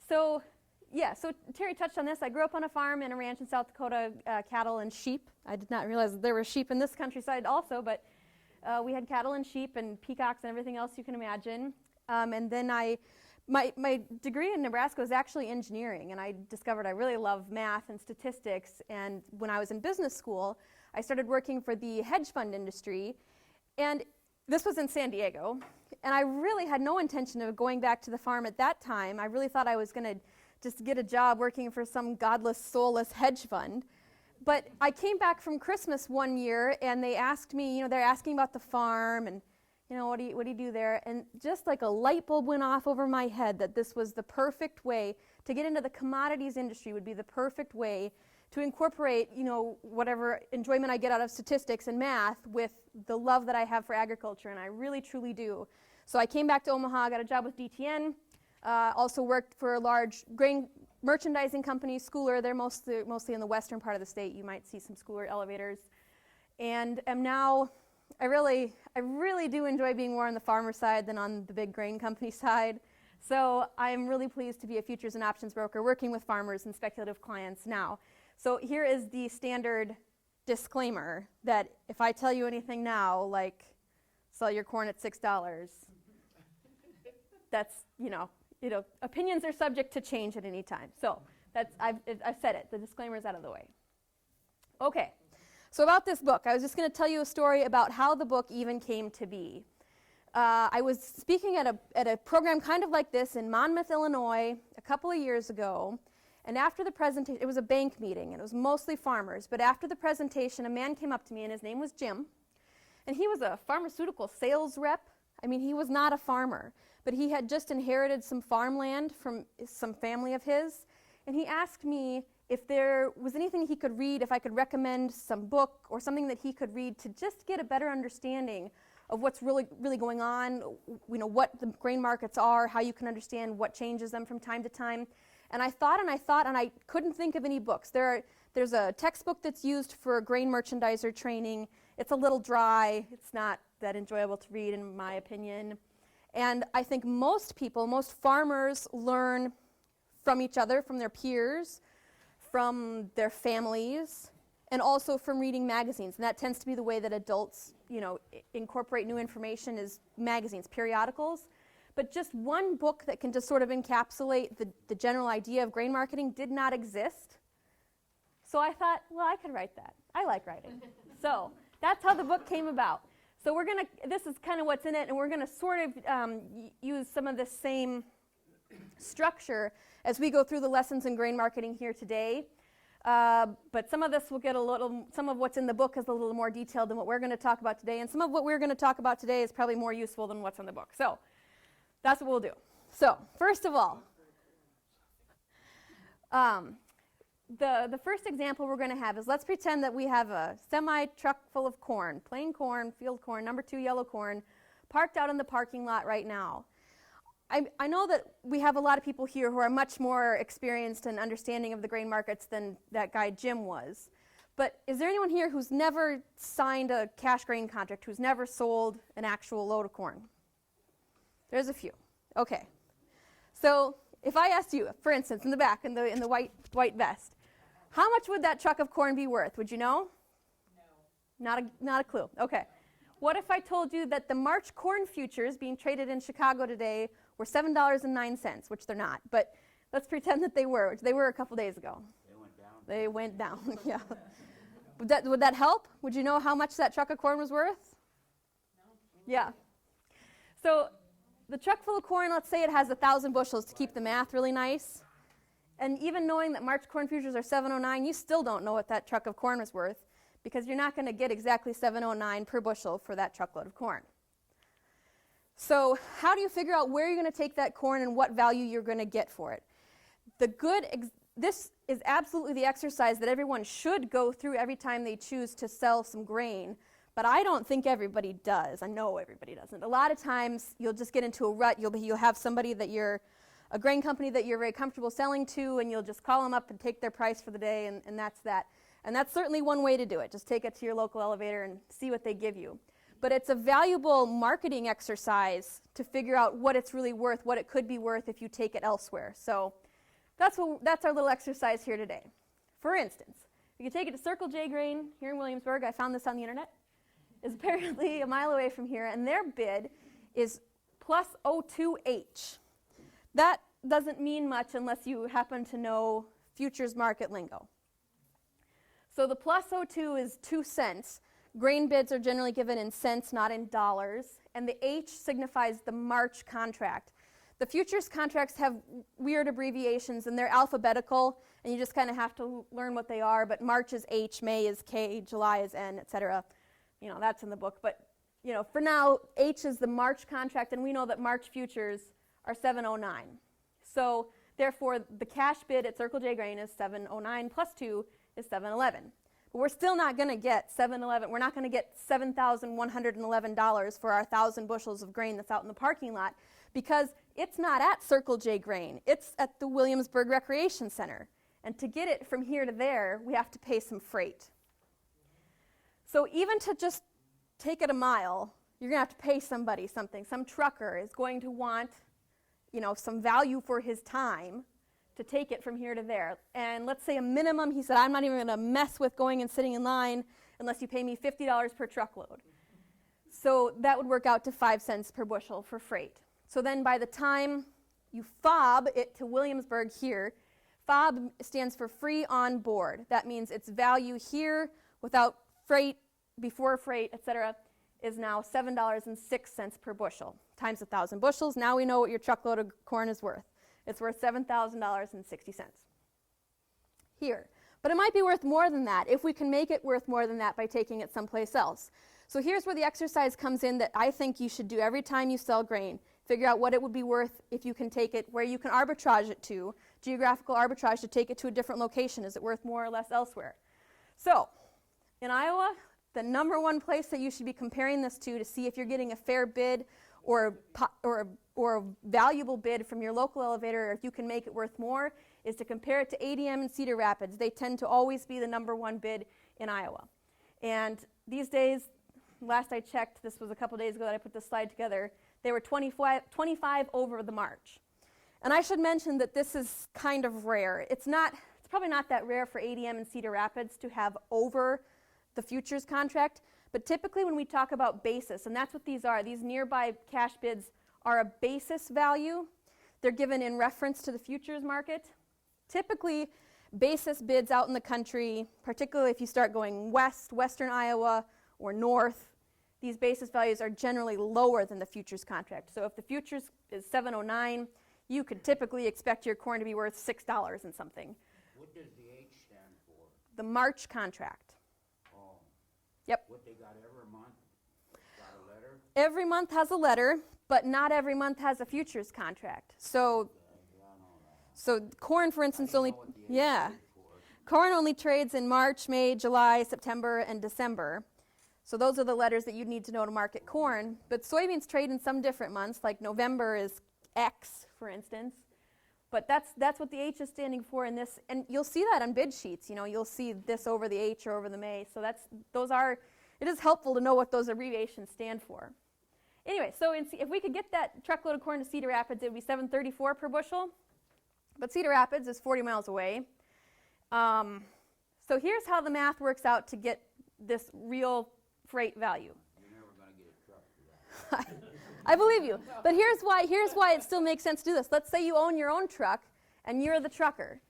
So Terry touched on this. I grew up on a farm and a ranch in South Dakota, cattle and sheep. I did not realize that there were sheep in this countryside also, but we had cattle and sheep and peacocks and everything else you can imagine. And then my degree in Nebraska was actually engineering, and I discovered I really love math and statistics. And when I was in business school, I started working for the hedge fund industry, and this was in San Diego. And I really had no intention of going back to the farm at that time. I really thought I was going to just get a job working for some godless, soulless hedge fund. But I came back from Christmas one year, and they asked me, they're asking about the farm, and what do you do there? And just like a light bulb went off over my head that this was the perfect way to get into the commodities industry, would be the perfect way to incorporate, whatever enjoyment I get out of statistics and math with the love that I have for agriculture, and I really, truly do. So I came back to Omaha, got a job with DTN, also worked for a large grain merchandising company, Schooler. They're mostly in the western part of the state. You might see some Schooler elevators. And am now, I really do enjoy being more on the farmer side than on the big grain company side. So I'm really pleased to be a futures and options broker working with farmers and speculative clients now. So here is the standard disclaimer that if I tell you anything now, like sell your corn at $6, that's, opinions are subject to change at any time. So I've said it. The disclaimer's out of the way. Okay. So about this book, I was just going to tell you a story about how the book even came to be. I was speaking at a program kind of like this in Monmouth, Illinois, a couple of years ago. And after the presentation, it was a bank meeting, and it was mostly farmers. But after the presentation, a man came up to me, and his name was Jim. And he was a pharmaceutical sales rep. I mean, he was not a farmer, but he had just inherited some farmland from some family of his. And he asked me if there was anything he could read, if I could recommend some book or something that he could read to just get a better understanding of what's really going on, what the grain markets are, how you can understand what changes them from time to time. And I thought, and I couldn't think of any books. There's a textbook that's used for grain merchandiser training. It's a little dry. It's not that enjoyable to read, in my opinion. And I think most farmers learn from each other, from their peers, from their families, and also from reading magazines. And that tends to be the way that adults, incorporate new information is magazines, periodicals. But just one book that can just sort of encapsulate the general idea of grain marketing did not exist. So I thought, well, I could write that. I like writing. So that's how the book came about. So this is kind of what's in it, and we're going to sort of use some of the same structure as we go through the lessons in grain marketing here today. But some of this will get some of what's in the book is a little more detailed than what we're going to talk about today, and some of what we're going to talk about today is probably more useful than what's in the book. So that's what we'll do. So first of all, the first example we're going to have is, let's pretend that we have a semi-truck full of corn, plain corn, field corn, number 2 yellow corn, parked out in the parking lot right now. I know that we have a lot of people here who are much more experienced and understanding of the grain markets than that guy Jim was. But is there anyone here who's never signed a cash grain contract, who's never sold an actual load of corn? There's a few. Okay. So if I asked you, for instance, in the back, in the white vest, how much would that truck of corn be worth? Would you know? No. Not a clue. Okay. What if I told you that the March corn futures being traded in Chicago today were $7.09, which they're not, but let's pretend that they were, which they were a couple days ago. They went down, yeah. Would that help? Would you know how much that truck of corn was worth? No. Yeah. So the truck full of corn, let's say it has 1,000 bushels to keep the math really nice. And even knowing that March corn futures are $7.09, you still don't know what that truck of corn was worth, because you're not going to get exactly $7.09 per bushel for that truckload of corn. So how do you figure out where you're going to take that corn and what value you're going to get for it? This is absolutely the exercise that everyone should go through every time they choose to sell some grain, but I don't think everybody does. I know everybody doesn't. A lot of times you'll just get into a rut. You'll have somebody a grain company that you're very comfortable selling to, and you'll just call them up and take their price for the day, and that's that. And that's certainly one way to do it. Just take it to your local elevator and see what they give you. but it's a valuable marketing exercise to figure out what it's really worth, what it could be worth if you take it elsewhere. So that's our little exercise here today. For instance, you can take it to Circle J Grain here in Williamsburg. I found this on the internet. It's apparently a mile away from here, and their bid is plus 02H. That doesn't mean much unless you happen to know futures market lingo. So the plus 02 is 2 cents. Grain bids are generally given in cents, not in dollars. And the H signifies the March contract. The futures contracts have weird abbreviations, and they're alphabetical, and you just kind of have to learn what they are. But March is H, May is K, July is N, etc. You know, that's in the book. But, you know, for now, H is the March contract, and we know that March futures are 709. So, therefore, the cash bid at Circle J Grain is 709 plus 2 is 711. But we're still not going to get 711. We're not going to get $7,111 for our 1,000 bushels of grain that's out in the parking lot because it's not at Circle J Grain. It's at the Williamsburg Recreation Center. And to get it from here to there, we have to pay some freight. So even to just take it a mile, you're going to have to pay somebody something. Some trucker is going to want, you know, some value for his time to take it from here to there. And let's say a minimum, he said, I'm not even going to mess with going and sitting in line unless you pay me $50 per truckload. So that would work out to 5 cents per bushel for freight. So then by the time you fob it to Williamsburg here, fob stands for free on board. That means its value here without freight, before freight, etc., is now $7.06 per bushel times 1,000 bushels. Now we know what your truckload of corn is worth. It's worth $7,000.60 here. But it might be worth more than that if we can make it worth more than that by taking it someplace else. So here's where the exercise comes in that I think you should do every time you sell grain. Figure out what it would be worth if you can take it where you can arbitrage it to, geographical arbitrage to take it to a different location. Is it worth more or less elsewhere? So in Iowa, the number one place that you should be comparing this to see if you're getting a fair bid or a valuable bid from your local elevator, or if you can make it worth more, is to compare it to ADM and Cedar Rapids. They tend to always be the number one bid in Iowa. And these days, last I checked, this was a couple days ago that I put this slide together, they were 25 over the March. And I should mention that this is kind of rare. It's probably not that rare for ADM and Cedar Rapids to have over the futures contract. But typically when we talk about basis, and that's what these are, these nearby cash bids are a basis value. They're given in reference to the futures market. Typically, basis bids out in the country, particularly if you start going west, western Iowa, or north, these basis values are generally lower than the futures contract. So if the futures is 709, you could typically expect your corn to be worth $6 and something. What does the H stand for? The March contract. Yep. What they got every month? Got a letter? Every month has a letter, but not every month has a futures contract. So corn, for instance, corn only trades in March, May, July, September, and December. So those are the letters that you need to know to market corn. But soybeans trade in some different months, like November is X, for instance. But that's what the H is standing for in this, and you'll see that on bid sheets. You know, you'll see this over the H or over the May. So it is helpful to know what those abbreviations stand for. Anyway, so if we could get that truckload of corn to Cedar Rapids, it would be $7.34 per bushel. But Cedar Rapids is 40 miles away. So here's how the math works out to get this real freight value. You're never going to get a truck for that. I believe you. But here's why it still makes sense to do this. Let's say you own your own truck and you're the trucker.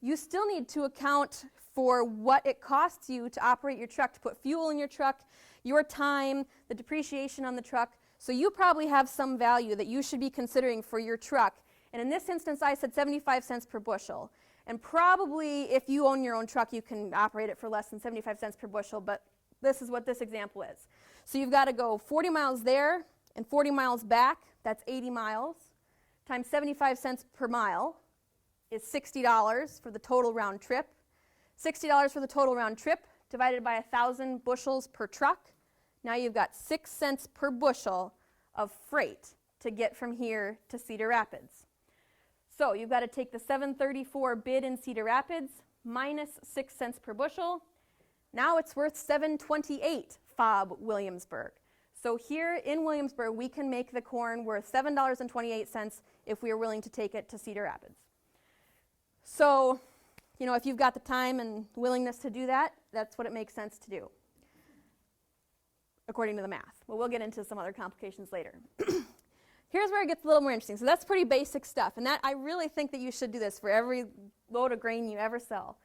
You still need to account for what it costs you to operate your truck, to put fuel in your truck, your time, the depreciation on the truck. So you probably have some value that you should be considering for your truck. And in this instance, I said 75 cents per bushel. And probably if you own your own truck, you can operate it for less than 75 cents per bushel. But this is what this example is. So you've got to go 40 miles there and 40 miles back. That's 80 miles. Times 75 cents per mile is $60 for the total round trip. $60 for the total round trip divided by 1,000 bushels per truck. Now you've got 6 cents per bushel of freight to get from here to Cedar Rapids. So you've got to take the $7.34 bid in Cedar Rapids minus 6 cents per bushel. Now it's worth $7.28 FOB Williamsburg. So here in Williamsburg, we can make the corn worth $7.28 if we are willing to take it to Cedar Rapids. So, you know, if you've got the time and willingness to do that, that's what it makes sense to do, according to the math. Well, we'll get into some other complications later. Here's where it gets a little more interesting. So that's pretty basic stuff, and that I really think that you should do this for every load of grain you ever sell.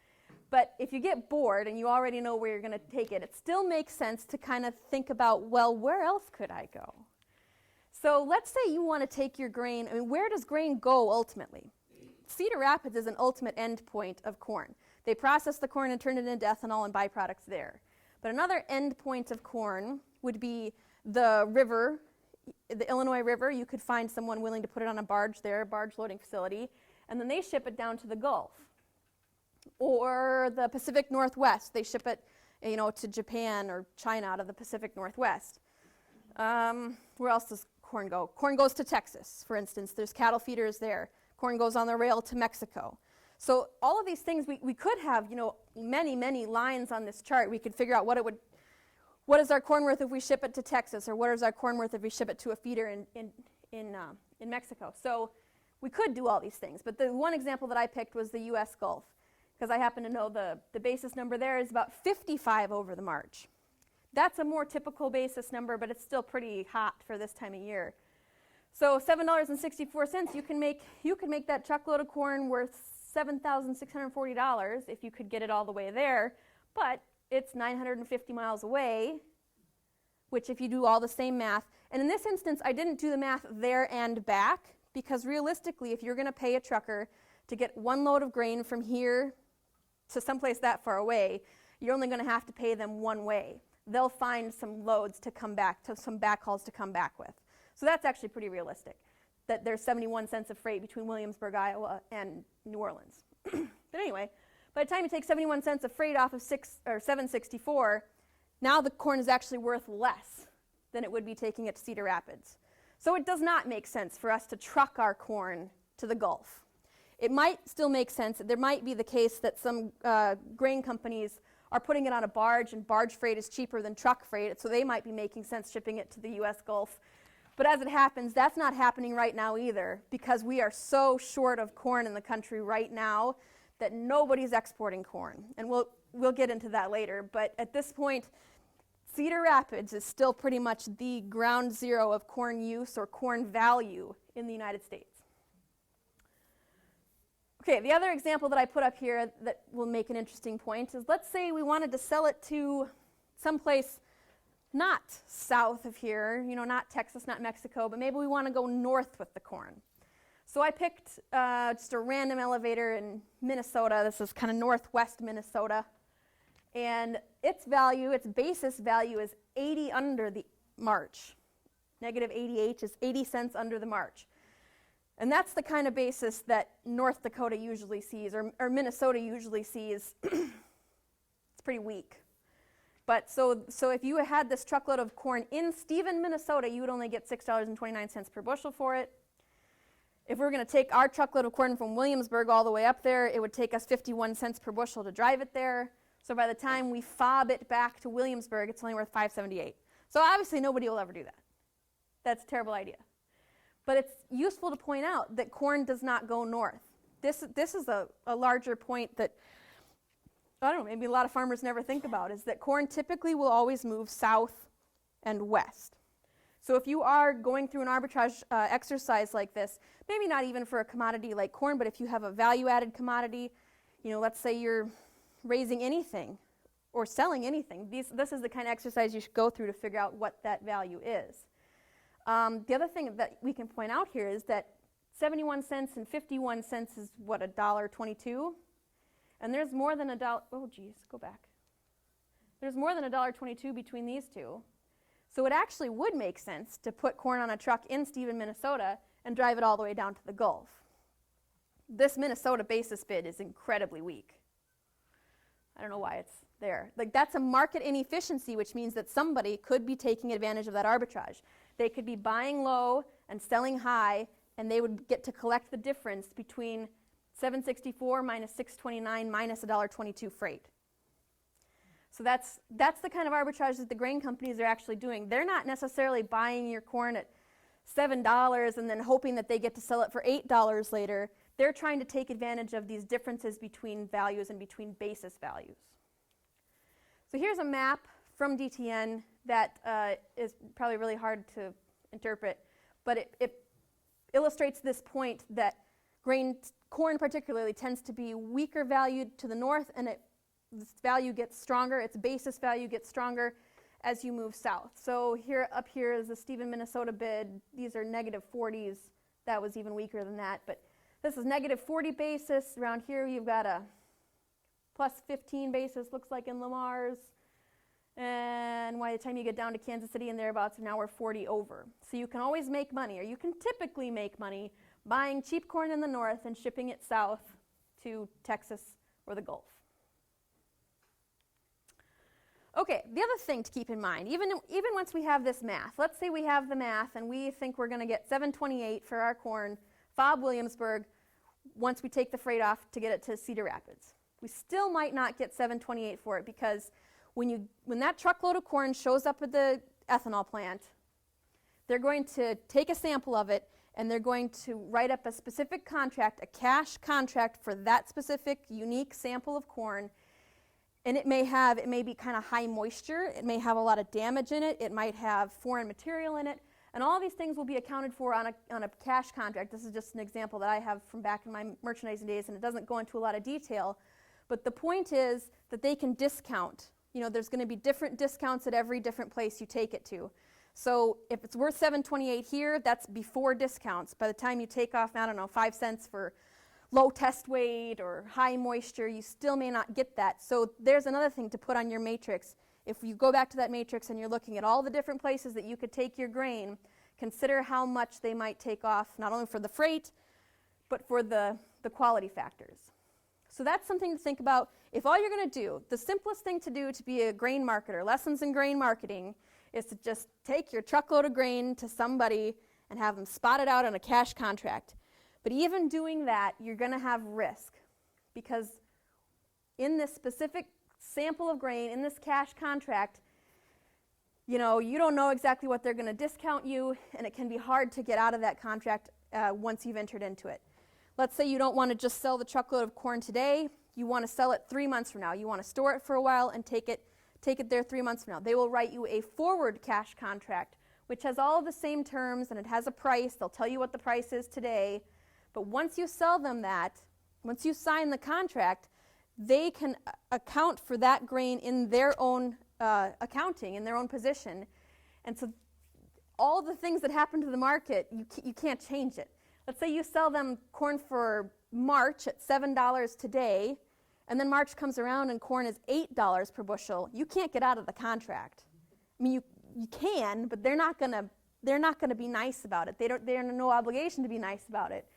But if you get bored and you already know where you're going to take it, it still makes sense to kind of think about, well, where else could I go? So let's say you want to take your grain. I mean, where does grain go ultimately? Cedar Rapids is an ultimate end point of corn. They process the corn and turn it into ethanol and byproducts there. But another end point of corn would be the river, the Illinois River. You could find someone willing to put it on a barge there, a barge loading facility, and then they ship it down to the Gulf. Or the Pacific Northwest, they ship it, you know, to Japan or China out of the Pacific Northwest. Where else does corn go? Corn goes to Texas, for instance. There's cattle feeders there. Corn goes on the rail to Mexico. So all of these things, we could have, you know, many, many lines on this chart. We could figure out what is our corn worth if we ship it to Texas, or what is our corn worth if we ship it to a feeder in Mexico. So we could do all these things. But the one example that I picked was the U.S. Gulf, because I happen to know the basis number there is about 55 over the March. That's a more typical basis number, but it's still pretty hot for this time of year. So $7.64, you can make that truckload of corn worth $7,640 if you could get it all the way there, but it's 950 miles away, which if you do all the same math, and in this instance, I didn't do the math there and back, because realistically, if you're going to pay a trucker to get one load of grain from here to someplace that far away, you're only going to have to pay them one way. They'll find some loads to come back, to some backhauls to come back with. So that's actually pretty realistic, that there's 71 cents of freight between Williamsburg, Iowa, and New Orleans. But anyway, by the time you take 71 cents of freight off of $7.64, now the corn is actually worth less than it would be taking it to Cedar Rapids. So it does not make sense for us to truck our corn to the Gulf. It might still make sense. There might be the case that some grain companies are putting it on a barge, and barge freight is cheaper than truck freight, so they might be making sense shipping it to the U.S. Gulf. But as it happens, that's not happening right now either, because we are so short of corn in the country right now that nobody's exporting corn. And we'll get into that later. But at this point, Cedar Rapids is still pretty much the ground zero of corn use or corn value in the United States. Okay, the other example that I put up here that will make an interesting point is, let's say we wanted to sell it to someplace not south of here, you know, not Texas, not Mexico, but maybe we want to go north with the corn. So I picked just a random elevator in Minnesota. This is kind of northwest Minnesota. And its value, its basis value is 80 under the March. Negative 80H is 80 cents under the March. And that's the kind of basis that North Dakota usually sees, or Minnesota usually sees. It's pretty weak. But so if you had this truckload of corn in Stephen, Minnesota, you would only get $6.29 per bushel for it. If we were going to take our truckload of corn from Williamsburg all the way up there, it would take us 51 cents per bushel to drive it there. So by the time we fob it back to Williamsburg, it's only worth $5.78. So obviously nobody will ever do that. That's a terrible idea. But it's useful to point out that corn does not go north. This is a larger point that, I don't know, maybe a lot of farmers never think about, is that corn typically will always move south and west. So if you are going through an arbitrage exercise like this, maybe not even for a commodity like corn, but if you have a value-added commodity, you know, let's say you're raising anything or selling anything, this is the kind of exercise you should go through to figure out what that value is. The other thing that we can point out here is that 71 cents and 51 cents is what, $1.22? And there's more than There's more than $1.22 between these two. So it actually would make sense to put corn on a truck in Stephen, Minnesota, and drive it all the way down to the Gulf. This Minnesota basis bid is incredibly weak. I don't know why it's there. Like, that's a market inefficiency, which means that somebody could be taking advantage of that arbitrage. They could be buying low and selling high, and they would get to collect the difference between $7.64 minus $6.29 minus $1.22 freight. So that's the kind of arbitrage that the grain companies are actually doing. They're not necessarily buying your corn at $7 and then hoping that they get to sell it for $8 later. They're trying to take advantage of these differences between values and between basis values. So here's a map from DTN that is probably really hard to interpret, but it illustrates this point that corn particularly tends to be weaker valued to the north, and its value gets stronger, its basis value gets stronger as you move south. So up here is the Stephen, Minnesota bid. These are negative 40s. That was even weaker than that, but this is negative 40 basis. Around here you've got a plus 15 basis, looks like in Lamar's. And by the time you get down to Kansas City and thereabouts, now we're 40 over. So you can always make money, or you can typically make money buying cheap corn in the north and shipping it south to Texas or the Gulf. Okay, the other thing to keep in mind, even once we have this math, let's say we have the math and we think we're going to get $7.28 for our corn, FOB Williamsburg, once we take the freight off to get it to Cedar Rapids. We still might not get $7.28 for it, because when that truckload of corn shows up at the ethanol plant, they're going to take a sample of it and they're going to write up a specific contract, a cash contract for that specific unique sample of corn. And it may be kind of high moisture, it may have a lot of damage in it, it might have foreign material in it, and all these things will be accounted for on a cash contract. This is just an example that I have from back in my merchandising days, and it doesn't go into a lot of detail. But the point is that they can discount. There's going to be different discounts at every different place you take it to. So if it's worth $7.28 here, that's before discounts. By the time you take off, 5 cents for low test weight or high moisture, you still may not get that. So there's another thing to put on your matrix. If you go back to that matrix and you're looking at all the different places that you could take your grain, consider how much they might take off, not only for the freight, but for the quality factors. So that's something to think about. If all you're going to do, the simplest thing to do to be a grain marketer, lessons in grain marketing, is to just take your truckload of grain to somebody and have them spot it out on a cash contract. But even doing that, you're going to have risk, because in this specific sample of grain, in this cash contract, you don't know exactly what they're going to discount you, and it can be hard to get out of that contract once you've entered into it. Let's say you don't want to just sell the truckload of corn today. You want to sell it 3 months from now. You want to store it for a while and take it there 3 months from now. They will write you a forward cash contract, which has all of the same terms, and it has a price. They'll tell you what the price is today. But once you sell them that, once you sign the contract, they can account for that grain in their own accounting, in their own position. And so all the things that happen to the market, you can't change it. Let's say you sell them corn for March at $7 today, and then March comes around and corn is $8 per bushel. You can't get out of the contract. I mean, you can, but they're not gonna be nice about it. They're under no obligation to be nice about it.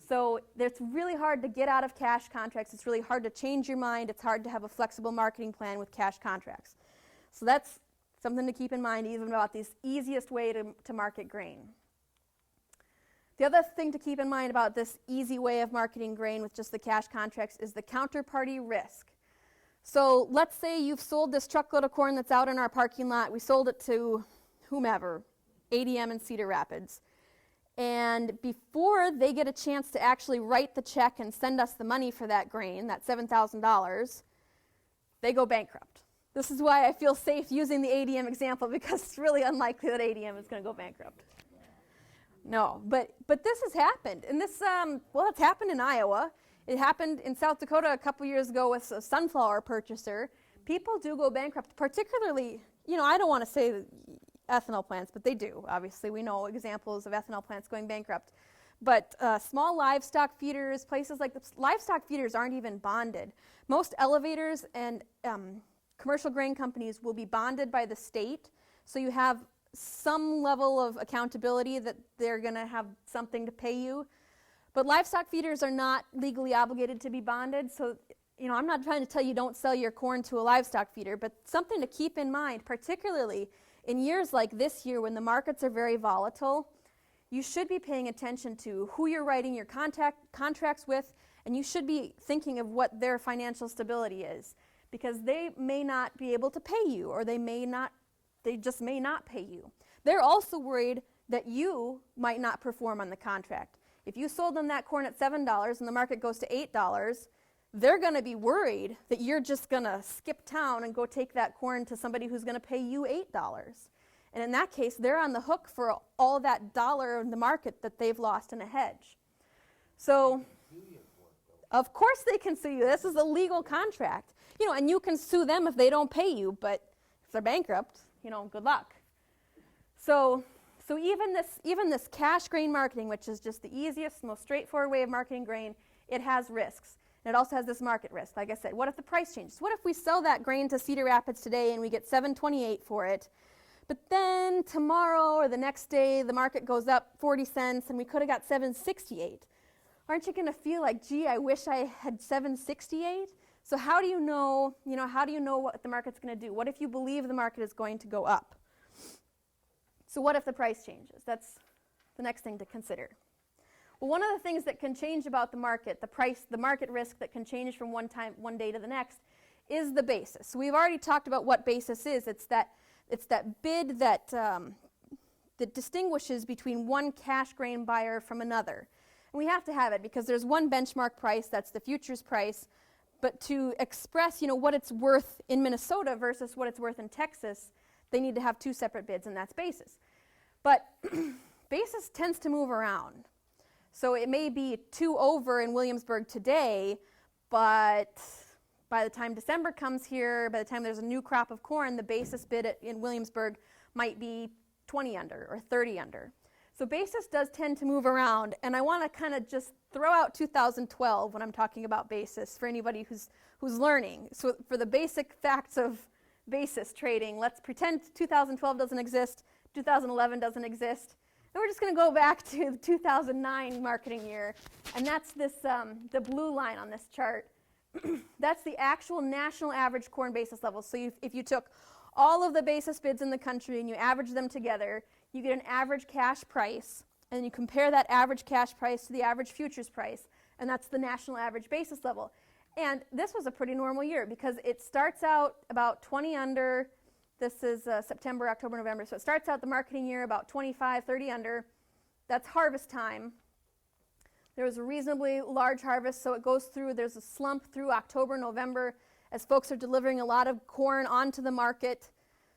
So it's really hard to get out of cash contracts. It's really hard to change your mind. It's hard to have a flexible marketing plan with cash contracts. So that's something to keep in mind, even about this easiest way to market grain. The other thing to keep in mind about this easy way of marketing grain with just the cash contracts is the counterparty risk. So let's say you've sold this truckload of corn that's out in our parking lot. We sold it to whomever, ADM in Cedar Rapids. And before they get a chance to actually write the check and send us the money for that grain, that $7,000, they go bankrupt. This is why I feel safe using the ADM example, because it's really unlikely that ADM is going to go bankrupt. No, but this has happened. And this, it's happened in Iowa. It happened in South Dakota a couple years ago with a sunflower purchaser. People do go bankrupt, particularly, I don't want to say ethanol plants, but they do. Obviously, we know examples of ethanol plants going bankrupt. But small livestock feeders, places like this, livestock feeders aren't even bonded. Most elevators and commercial grain companies will be bonded by the state, so you have some level of accountability that they're going to have something to pay you. But livestock feeders are not legally obligated to be bonded, so I'm not trying to tell you don't sell your corn to a livestock feeder, but something to keep in mind, particularly in years like this year when the markets are very volatile, you should be paying attention to who you're writing your contracts with, and you should be thinking of what their financial stability is. because they may not be able to pay you, or they just may not pay you. They're also worried that you might not perform on the contract. If you sold them that corn at $7 and the market goes to $8, they're going to be worried that you're just going to skip town and go take that corn to somebody who's going to pay you $8. And in that case, they're on the hook for all that dollar in the market that they've lost in a hedge. So, of course they can sue you. This is a legal contract. And you can sue them if they don't pay you, but if they're bankrupt, good luck. So even this cash grain marketing, which is just the easiest, most straightforward way of marketing grain, it has risks. And it also has this market risk. Like I said, what if the price changes? What if we sell that grain to Cedar Rapids today and we get $7.28 for it, but then tomorrow or the next day the market goes up 40 cents and we could have got $7.68? Aren't you going to feel like, gee, I wish I had $7.68? So how do you know what the market's going to do? What if you believe the market is going to go up? So what if the price changes? That's the next thing to consider. Well, one of the things that can change about the market, the market risk that can change from one day to the next, is the basis. So we've already talked about what basis is. It's that bid that distinguishes between one cash grain buyer from another. And we have to have it because there's one benchmark price, that's the futures price, but to express, what it's worth in Minnesota versus what it's worth in Texas, they need to have two separate bids, and that's basis. But basis tends to move around. So it may be 2 over in Williamsburg today, but by the time December comes here, by the time there's a new crop of corn, the basis bid in Williamsburg might be 20 under or 30 under. So basis does tend to move around, and I want to kind of just throw out 2012 when I'm talking about basis for anybody who's learning. So for the basic facts of basis trading, let's pretend 2012 doesn't exist, 2011 doesn't exist, and we're just going to go back to the 2009 marketing year, and that's this the blue line on this chart. That's the actual national average corn basis level. So if you took all of the basis bids in the country and you average them together, you get an average cash price, and you compare that average cash price to the average futures price, and that's the national average basis level. And this was a pretty normal year because it starts out about 20 under. This is September, October, November. So it starts out the marketing year about 25, 30 under. That's harvest time. There was a reasonably large harvest, so it goes through, there's a slump through October, November, as folks are delivering a lot of corn onto the market.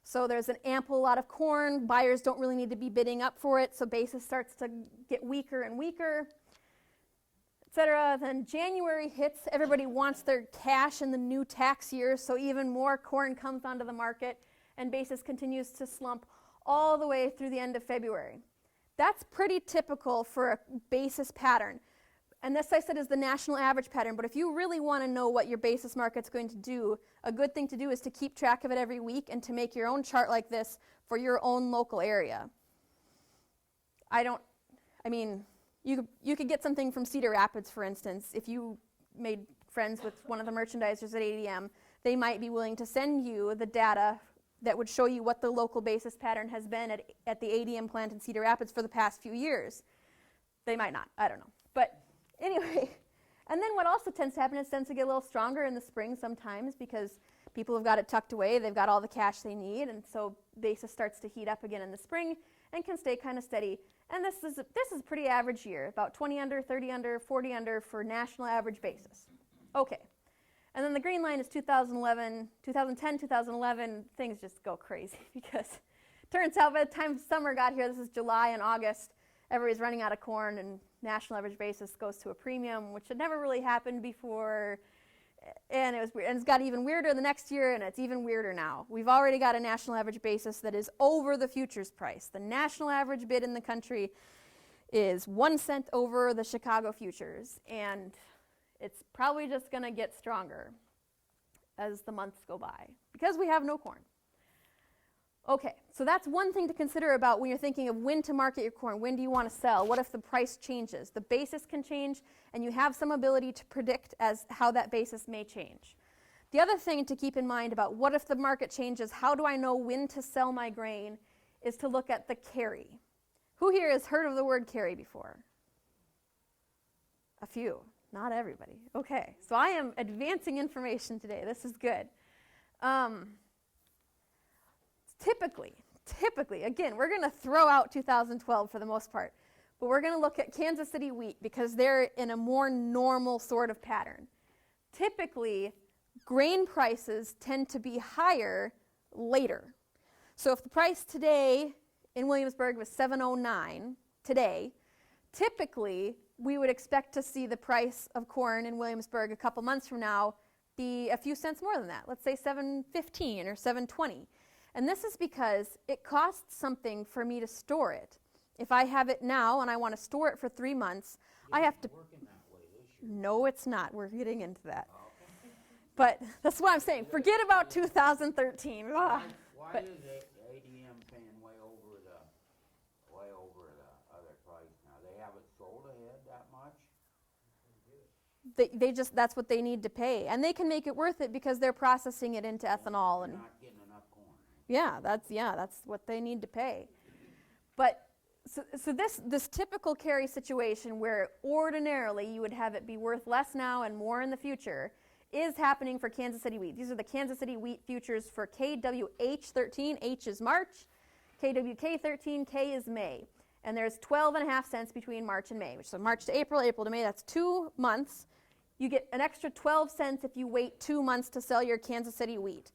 So there's an ample lot of corn. Buyers don't really need to be bidding up for it, so basis starts to get weaker and weaker, etc. Then January hits. Everybody wants their cash in the new tax year, so even more corn comes onto the market, and basis continues to slump all the way through the end of February. That's pretty typical for a basis pattern. And this, I said, is the national average pattern. But if you really want to know what your basis market's going to do, a good thing to do is to keep track of it every week and to make your own chart like this for your own local area. You could get something from Cedar Rapids, for instance. If you made friends with one of the merchandisers at ADM, they might be willing to send you the data that would show you what the local basis pattern has been at the ADM plant in Cedar Rapids for the past few years. They might not, I don't know. But anyway, and then what also tends to happen is it tends to get a little stronger in the spring sometimes because people have got it tucked away, they've got all the cash they need, and so basis starts to heat up again in the spring and can stay kind of steady. And this is a pretty average year, about 20 under, 30 under, 40 under for national average basis. Okay. And then the green line is 2011, 2010, 2011, things just go crazy because it turns out by the time summer got here, this is July and August, everybody's running out of corn and national average basis goes to a premium, which had never really happened before, and it was weird. And it's got even weirder the next year, and it's even weirder now. We've already got a national average basis that is over the futures price. The national average bid in the country is 1 cent over the Chicago futures, and it's probably just going to get stronger as the months go by because we have no corn. Okay, so that's one thing to consider about when you're thinking of when to market your corn. When do you want to sell? What if the price changes? The basis can change, and you have some ability to predict as how that basis may change. The other thing to keep in mind about what if the market changes, how do I know when to sell my grain, is to look at the carry. Who here has heard of the word carry before? A few. Not everybody. Okay, so I am advancing information today. This is good. Typically, again, we're going to throw out 2012 for the most part, but we're going to look at Kansas City wheat because they're in a more normal sort of pattern. Typically, grain prices tend to be higher later. So if the price today in Williamsburg was $7.09 today, typically we would expect to see the price of corn in Williamsburg a couple months from now be a few cents more than that. Let's say $7.15 or $7.20. And this is because it costs something for me to store it. If I have it now and I want to store it for 3 months, I have to... Working that way this year. No, it's not. We're getting into that. Okay. But that's what I'm saying. Forget about 2013. Why But- is ADM paying way over the other price now? They haven't sold ahead that much? They just, that's what they need to pay. And they can make it worth it because they're processing it into ethanol. They're And not getting enough corn. that's what they need to pay. But so this typical carry situation where ordinarily you would have it be worth less now and more in the future is happening for Kansas City wheat. These are the Kansas City wheat futures for KWH13. H is March, KWK13, K is May. And there's 12.5 cents between March and May, which is March to April, April to May, that's 2 months. You get an extra 12 cents if you wait 2 months to sell your Kansas City wheat.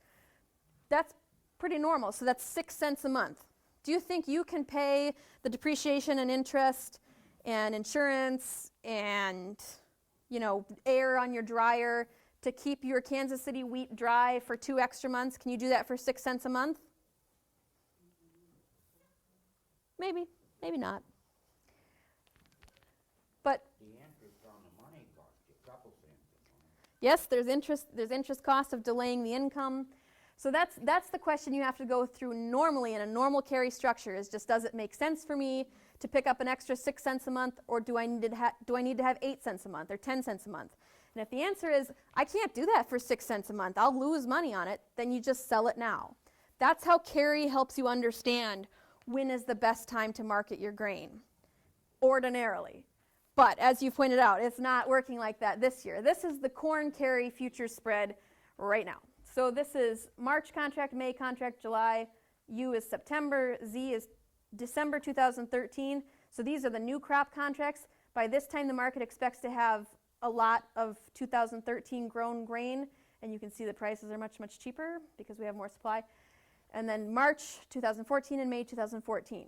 That's pretty normal, so that's 6 cents a month. Do you think you can pay the depreciation and interest and insurance and, air on your dryer to keep your Kansas City wheat dry for 2 extra months? Can you do that for 6 cents a month? Maybe, maybe not. But The interest on the money costs you a couple cents a month. yes, there's interest cost of delaying the income. So that's the question you have to go through normally in a normal carry structure is just, does it make sense for me to pick up an extra 6 cents a month, or do I need to have 8 cents a month or 10 cents a month? And if the answer is, I can't do that for 6 cents a month, I'll lose money on it, then you just sell it now. That's how carry helps you understand when is the best time to market your grain, ordinarily. But as you pointed out, it's not working like that this year. This is the corn carry futures spread right now. So this is March contract, May contract, July, U is September, Z is December 2013. So these are the new crop contracts. By this time, the market expects to have a lot of 2013 grown grain, and you can see the prices are much, much cheaper because we have more supply. And then March 2014 and May 2014.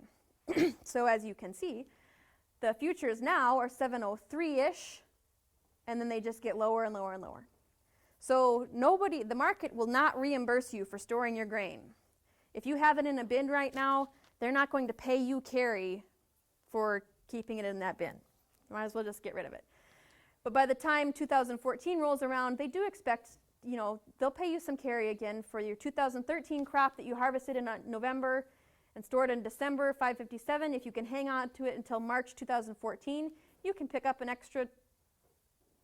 So as you can see, the futures now are 703-ish, and then they just get lower and lower and lower. So the market will not reimburse you for storing your grain. If you have it in a bin right now, they're not going to pay you carry for keeping it in that bin. You might as well just get rid of it. But by the time 2014 rolls around, they do expect, they'll pay you some carry again for your 2013 crop that you harvested in November and stored in December 557. If you can hang on to it until March 2014, you can pick up an extra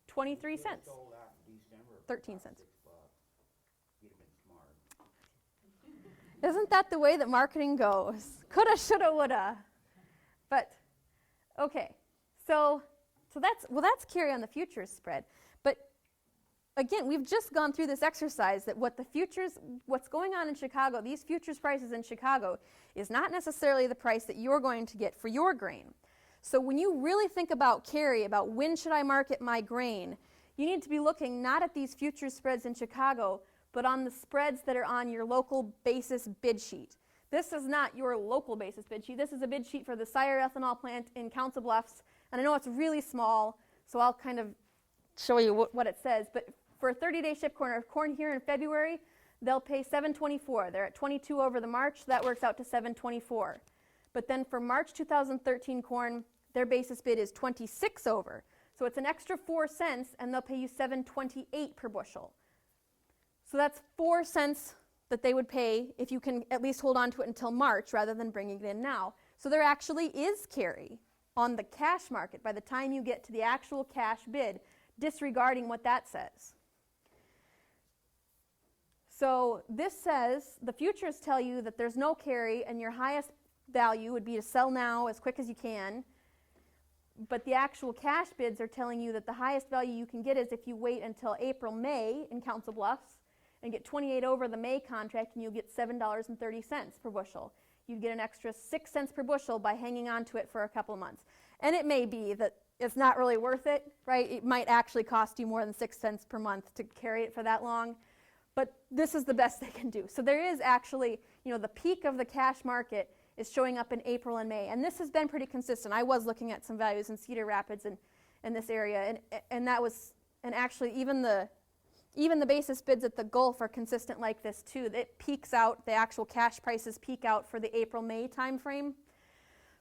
23 cents. Sold out in December. 13 cents. $6. You'd have been smart. Isn't that the way that marketing goes? Coulda, shoulda, woulda. But, okay, so that's carry on the futures spread. But again, we've just gone through this exercise that what's going on in Chicago, these futures prices in Chicago, is not necessarily the price that you're going to get for your grain. So when you really think about carry, about when should I market my grain, you need to be looking not at these futures spreads in Chicago, but on the spreads that are on your local basis bid sheet. This is not your local basis bid sheet. This is a bid sheet for the Sire ethanol plant in Council Bluffs. And I know it's really small, so I'll kind of show you what it says. But for a 30-day ship corn here in February, they'll pay $7.24. They're at 22 over the March. That works out to $7.24. But then for March 2013 corn, their basis bid is 26 over. So it's an extra 4 cents, and they'll pay you $7.28 per bushel. So that's 4 cents that they would pay if you can at least hold on to it until March rather than bringing it in now. So there actually is carry on the cash market by the time you get to the actual cash bid, disregarding what that says. So this says the futures tell you that there's no carry and your highest value would be to sell now as quick as you can. But the actual cash bids are telling you that the highest value you can get is if you wait until April, May in Council Bluffs, and get 28 over the May contract, and you'll get $7.30 per bushel. You'd get an extra 6 cents per bushel by hanging on to it for a couple of months. And it may be that it's not really worth it, right? It might actually cost you more than 6 cents per month to carry it for that long, but this is the best they can do. So there is actually, the peak of the cash market is showing up in April and May, and this has been pretty consistent. I was looking at some values in Cedar Rapids and in this area, and that was, and actually even the basis bids at the Gulf are consistent like this too. It peaks out, the actual cash prices peak out for the April-May time frame.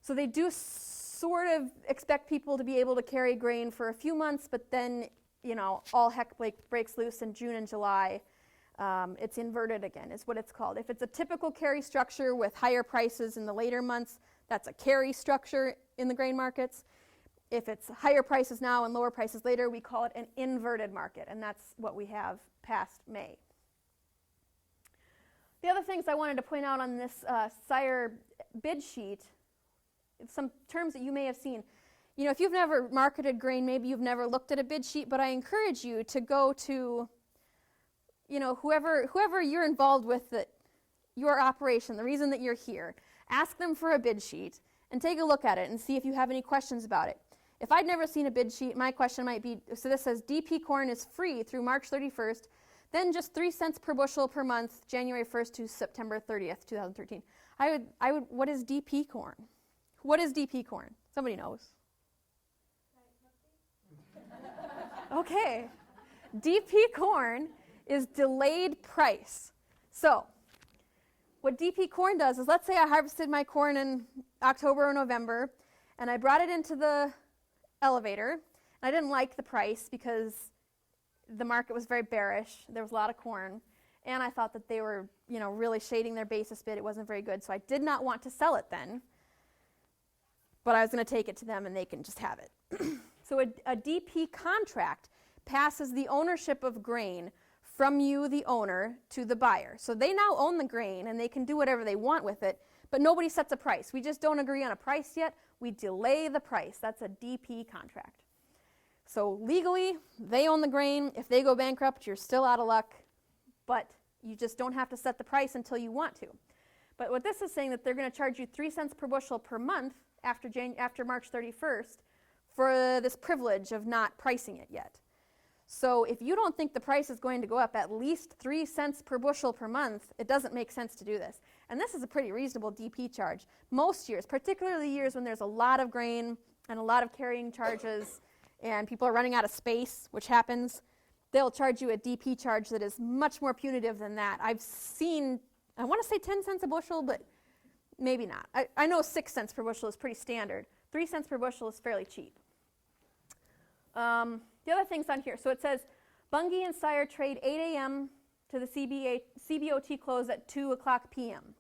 So they do sort of expect people to be able to carry grain for a few months, but then, all heck breaks loose in June and July. It's inverted again, is what it's called. If it's a typical carry structure with higher prices in the later months, that's a carry structure in the grain markets. If it's higher prices now and lower prices later, we call it an inverted market, and that's what we have past May. The other things I wanted to point out on this SIRE bid sheet, some terms that you may have seen. If you've never marketed grain, maybe you've never looked at a bid sheet, but I encourage you to go to whoever you're involved with, your operation, the reason that you're here, ask them for a bid sheet and take a look at it and see if you have any questions about it. If I'd never seen a bid sheet, my question might be, so this says DP corn is free through March 31st, then just 3 cents per bushel per month, January 1st to September 30th, 2013. What is DP corn? What is DP corn? Somebody knows. Okay. DP corn is delayed price. So what DP corn does is, let's say I harvested my corn in October or November, and I brought it into the elevator, and I didn't like the price because the market was very bearish. There was a lot of corn, and I thought that they were, really shading their basis bid. It wasn't very good, so I did not want to sell it then, but I was going to take it to them, and they can just have it. So a DP contract passes the ownership of grain from you, the owner, to the buyer. So they now own the grain, and they can do whatever they want with it, but nobody sets a price. We just don't agree on a price yet. We delay the price. That's a DP contract. So legally, they own the grain. If they go bankrupt, you're still out of luck, but you just don't have to set the price until you want to. But what this is saying, that they're going to charge you 3 cents per bushel per month after March 31st for this privilege of not pricing it yet. So if you don't think the price is going to go up at least 3 cents per bushel per month, it doesn't make sense to do this. And this is a pretty reasonable DP charge. Most years, particularly years when there's a lot of grain and a lot of carrying charges and people are running out of space, which happens, they'll charge you a DP charge that is much more punitive than that. I've seen, I want to say 10 cents a bushel, but maybe not. I know 6 cents per bushel is pretty standard. 3 cents per bushel is fairly cheap. The other things on here, so it says Bunge and SIRE trade 8 a.m. to the CBOT close at 2 o'clock p.m.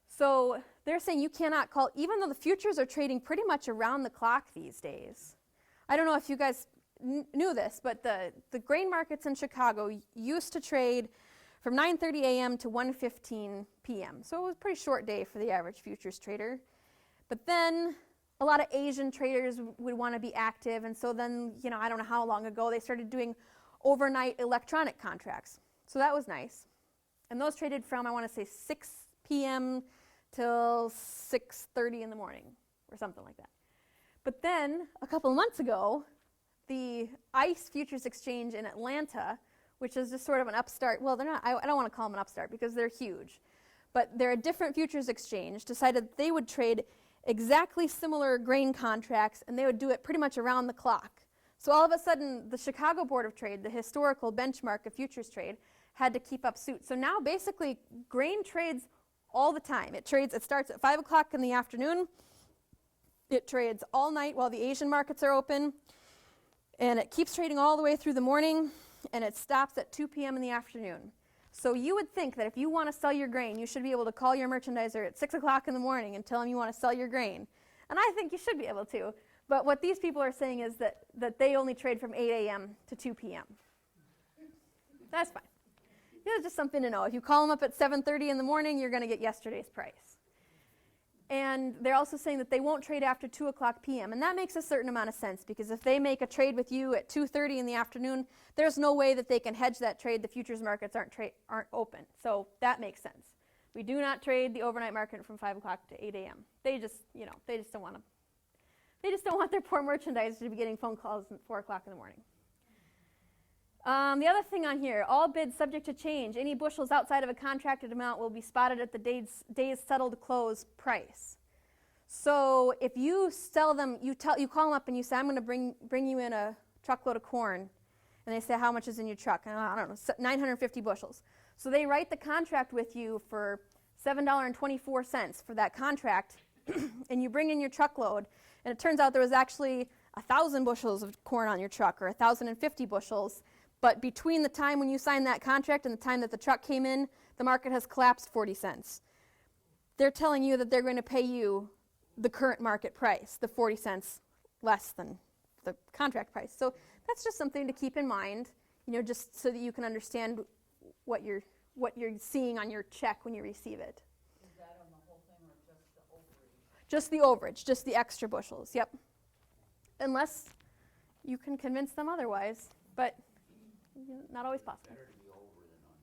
So they're saying you cannot call, even though the futures are trading pretty much around the clock these days. I don't know if you guys knew this, but the grain markets in Chicago used to trade from 9:30 a.m. to 1:15 p.m. So it was a pretty short day for the average futures trader. But then a lot of Asian traders would want to be active, and so then, I don't know how long ago, they started doing overnight electronic contracts. So that was nice. And those traded from, I want to say, 6 p.m. till 6:30 in the morning, or something like that. But then, a couple of months ago, the ICE Futures Exchange in Atlanta, which is just sort of an upstart, well, they're not, I don't want to call them an upstart because they're huge, but they're a different futures exchange, decided they would trade exactly similar grain contracts, and they would do it pretty much around the clock. So all of a sudden, the Chicago Board of Trade, the historical benchmark of futures trade, had to keep up suit. So now basically grain trades all the time. It starts at 5 o'clock in the afternoon. It trades all night while the Asian markets are open, and it keeps trading all the way through the morning, and it stops at 2 p.m. in the afternoon. So you would think that if you want to sell your grain, you should be able to call your merchandiser at 6 o'clock in the morning and tell him you want to sell your grain. And I think you should be able to. But what these people are saying is that they only trade from 8 a.m. to 2 p.m. That's fine. It's just something to know. If you call them up at 7:30 in the morning, you're going to get yesterday's price. And they're also saying that they won't trade after 2 o'clock p.m. And that makes a certain amount of sense, because if they make a trade with you at 2:30 in the afternoon, there's no way that they can hedge that trade. The futures markets aren't open. So that makes sense. We do not trade the overnight market from 5 o'clock to 8 a.m. They just don't want to. They just don't want their poor merchandisers to be getting phone calls at 4 o'clock in the morning. The other thing on here, all bids subject to change. Any bushels outside of a contracted amount will be spotted at the day's settled close price. So if you sell them, you call them up and you say, I'm going to bring you in a truckload of corn. And they say, how much is in your truck? And I don't know, 950 bushels. So they write the contract with you for $7.24 for that contract. And you bring in your truckload. And it turns out there was actually 1,000 bushels of corn on your truck, or 1,050 bushels. But between the time when you signed that contract and the time that the truck came in, the market has collapsed 40 cents. They're telling you that they're going to pay you the current market price, the 40 cents less than the contract price. So that's just something to keep in mind, just so that you can understand what you're seeing on your check when you receive it. Is that on the whole thing or just the overage? Just the overage, just the extra bushels, yep. Unless you can convince them otherwise, but not always possible. Better to be over than under.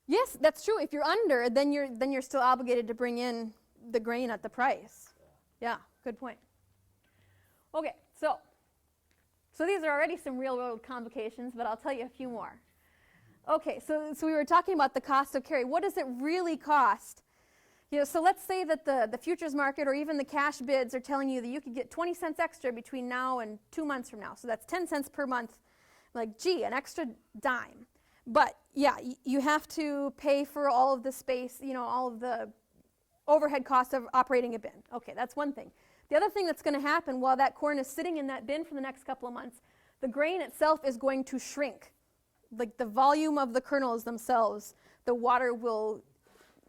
Yes, that's true. If you're under, then you're still obligated to bring in the grain at the price. Yeah, good point. Okay, so these are already some real-world complications, but I'll tell you a few more. Okay, so we were talking about the cost of carry. What does it really cost? So let's say that the futures market or even the cash bids are telling you that you could get 20 cents extra between now and 2 months from now. So that's 10 cents per month. Like, gee, an extra dime. But yeah, you have to pay for all of the space, all of the overhead costs of operating a bin. Okay, that's one thing. The other thing that's going to happen while that corn is sitting in that bin for the next couple of months, the grain itself is going to shrink. Like the volume of the kernels themselves, the water will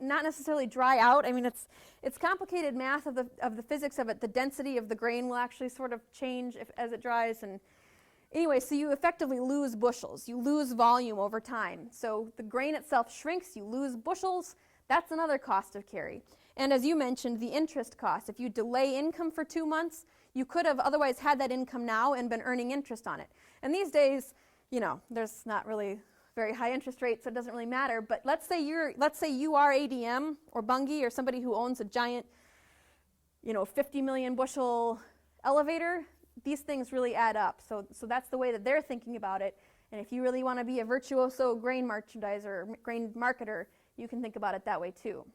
not necessarily dry out. I mean, it's complicated math of the physics of it. The density of the grain will actually sort of change as it dries. And anyway, so you effectively lose bushels. You lose volume over time. So the grain itself shrinks. You lose bushels. That's another cost of carry. And as you mentioned, the interest cost. If you delay income for 2 months, you could have otherwise had that income now and been earning interest on it. And these days, there's not really very high interest rates, so it doesn't really matter. But let's say you are ADM or Bunge or somebody who owns a giant, 50 million bushel elevator. These things really add up. So that's the way that they're thinking about it. And if you really want to be a virtuoso grain merchandiser or grain marketer, you can think about it that way too.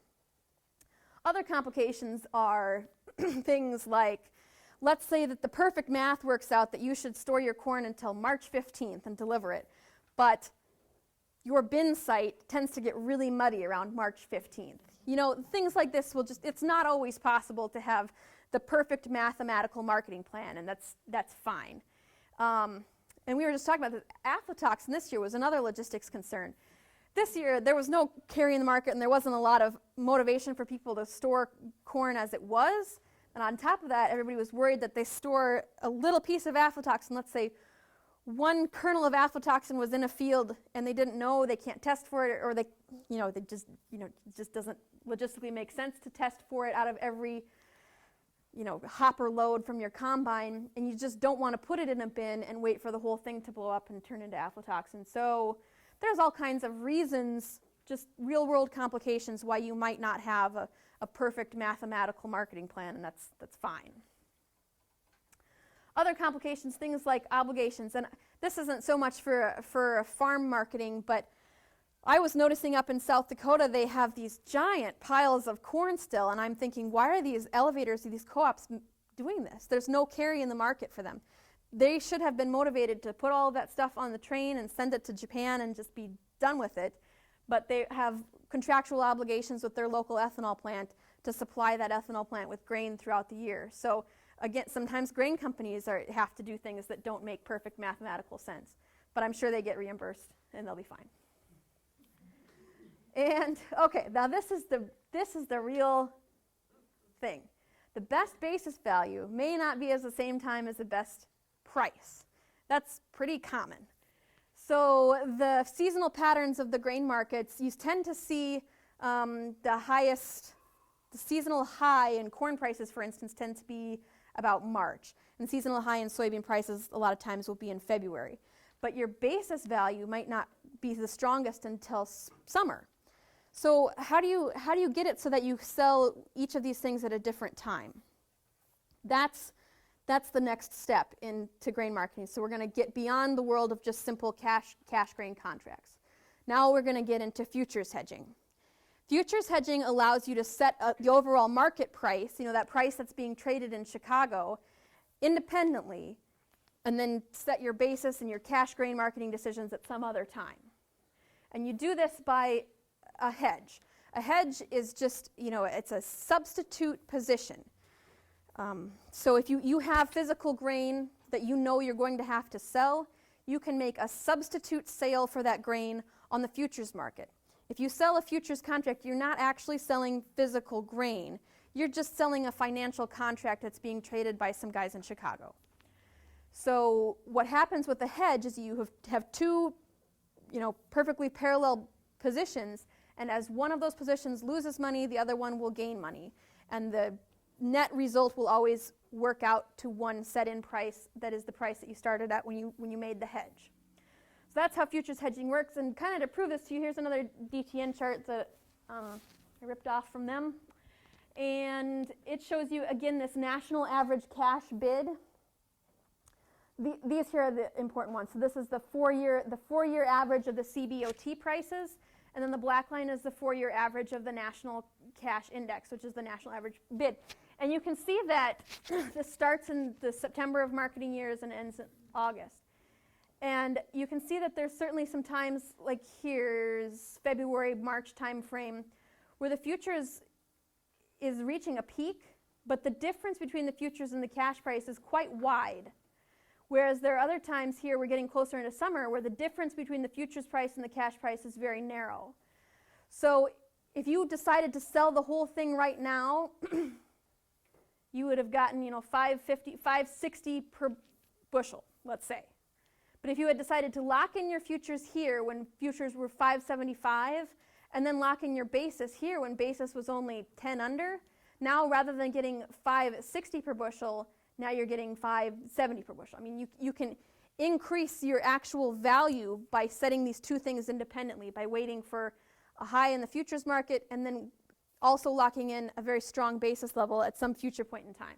Other complications are things like, let's say that the perfect math works out that you should store your corn until March 15th and deliver it, but your bin site tends to get really muddy around March 15th. Things like this it's not always possible to have the perfect mathematical marketing plan, and that's fine. And we were just talking about this. Aflatoxin this year was another logistics concern. This year, there was no carry in the market, and there wasn't a lot of motivation for people to store corn as it was. And on top of that, everybody was worried that they store a little piece of aflatoxin. Let's say one kernel of aflatoxin was in a field, and they didn't know, they can't test for it, or it just doesn't logistically make sense to test for it out of every, hopper load from your combine, and you just don't want to put it in a bin and wait for the whole thing to blow up and turn into aflatoxin. So there's all kinds of reasons, just real-world complications, why you might not have a perfect mathematical marketing plan, and that's fine. Other complications, things like obligations, and this isn't so much for farm marketing, but I was noticing up in South Dakota they have these giant piles of corn still, and I'm thinking, why are these elevators, these co-ops doing this? There's no carry in the market for them. They should have been motivated to put all of that stuff on the train and send it to Japan and just be done with it. But they have contractual obligations with their local ethanol plant to supply that ethanol plant with grain throughout the year. So again, sometimes grain companies have to do things that don't make perfect mathematical sense. But I'm sure they get reimbursed and they'll be fine. And okay, now this is the real thing. The best basis value may not be at the same time as the best price. That's pretty common. So the seasonal patterns of the grain markets, you tend to see the highest the seasonal high in corn prices, for instance, tend to be about March. And seasonal high in soybean prices a lot of times will be in February. But your basis value might not be the strongest until summer. So how do you get it so that you sell each of these things at a different time? That's the next step into grain marketing. So we're going to get beyond the world of just simple cash grain contracts. Now we're going to get into futures hedging. Futures hedging allows you to set the overall market price, that price that's being traded in Chicago, independently, and then set your basis and your cash grain marketing decisions at some other time. And you do this by a hedge. A hedge is just, it's a substitute position. So if you have physical grain that you're going to have to sell, you can make a substitute sale for that grain on the futures market. If you sell a futures contract, you're not actually selling physical grain. You're just selling a financial contract that's being traded by some guys in Chicago. So what happens with the hedge is you have two, perfectly parallel positions, and as one of those positions loses money, the other one will gain money. And the net result will always work out to one set-in price that is the price that you started at when you made the hedge. So that's how futures hedging works. And kind of to prove this to you, here's another DTN chart that I ripped off from them. And it shows you, again, this national average cash bid. These here are the important ones. So this is the four-year average of the CBOT prices. And then the black line is the 4-year average of the national cash index, which is the national average bid. And you can see that this starts in the September of marketing years and ends in August. And you can see that there's certainly some times, like here's February, March time frame, where the futures is reaching a peak, but the difference between the futures and the cash price is quite wide. Whereas there are other times here, we're getting closer into summer, where the difference between the futures price and the cash price is very narrow. So if you decided to sell the whole thing right now, you would have gotten, $5.60 per bushel, let's say. But if you had decided to lock in your futures here when futures were $5.75, and then lock in your basis here when basis was only 10 under, now rather than getting $5.60 per bushel, now you're getting $5.70 per bushel. I mean, you can increase your actual value by setting these two things independently, by waiting for a high in the futures market and then also locking in a very strong basis level at some future point in time.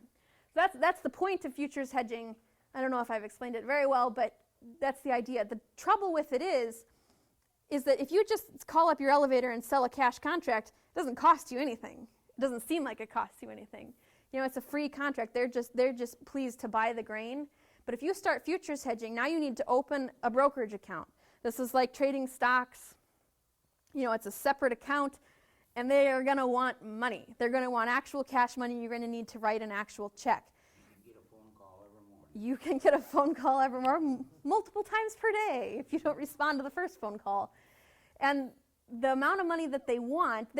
So that's the point of futures hedging. I don't know if I've explained it very well, but that's the idea. The trouble with it is that if you just call up your elevator and sell a cash contract, it doesn't cost you anything. It doesn't seem like it costs you anything. It's a free contract. They're just pleased to buy the grain. But if you start futures hedging, now you need to open a brokerage account. This is like trading stocks. It's a separate account, and they are going to want money. They're going to want actual cash money. You're going to need to write an actual check. You can get a phone call every morning, multiple times per day if you don't respond to the first phone call. And the amount of money that they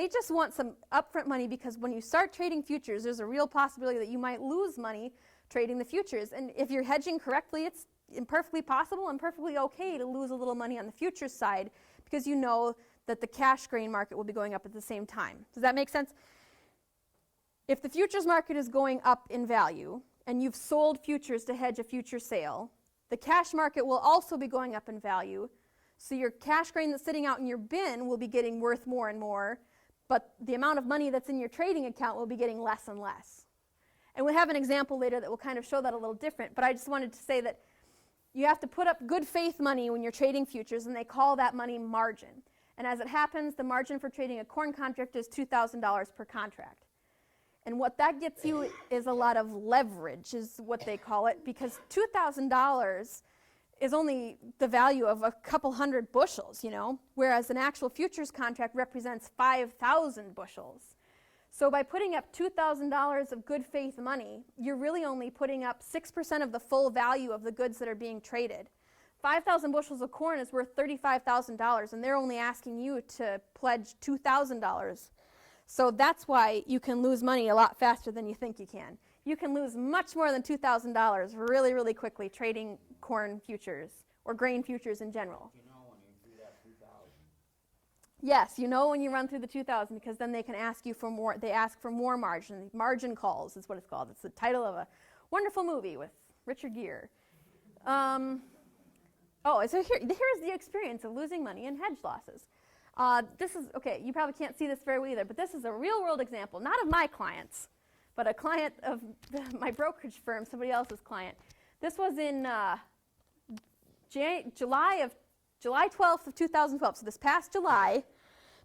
just want some upfront money, because when you start trading futures, there's a real possibility that you might lose money trading the futures. And if you're hedging correctly, it's perfectly possible and perfectly okay to lose a little money on the futures side, because you know that the cash grain market will be going up at the same time. Does that make sense? If the futures market is going up in value, and you've sold futures to hedge a future sale, the cash market will also be going up in value. So your cash grain that's sitting out in your bin will be getting worth more and more, but the amount of money that's in your trading account will be getting less and less. And we'll have an example later that will kind of show that a little different, but I just wanted to say that you have to put up good faith money when you're trading futures, and they call that money margin. And as it happens, the margin for trading a corn contract is $2,000 per contract. And what that gets you is a lot of leverage, is what they call it, because $2,000 is only the value of a couple hundred bushels, whereas an actual futures contract represents 5,000 bushels. So by putting up $2,000 of good faith money, you're really only putting up 6% of the full value of the goods that are being traded. 5,000 bushels of corn is worth $35,000, and they're only asking you to pledge $2,000. So that's why you can lose money a lot faster than you think you can. You can lose much more than $2,000 really, really quickly trading corn futures or grain futures in general. When you do that 2,000? Yes, you know when you run through the 2,000 because then they can ask you for more. They ask for more margin. Margin calls is what it's called. It's the title of a wonderful movie with Richard Gere. So here's the experience of losing money in hedge losses. This is, okay, you probably can't see this very well either, but this is a real world example, not of my clients, but a client of my brokerage firm, somebody else's client. This was in July 12th of 2012, so this past July.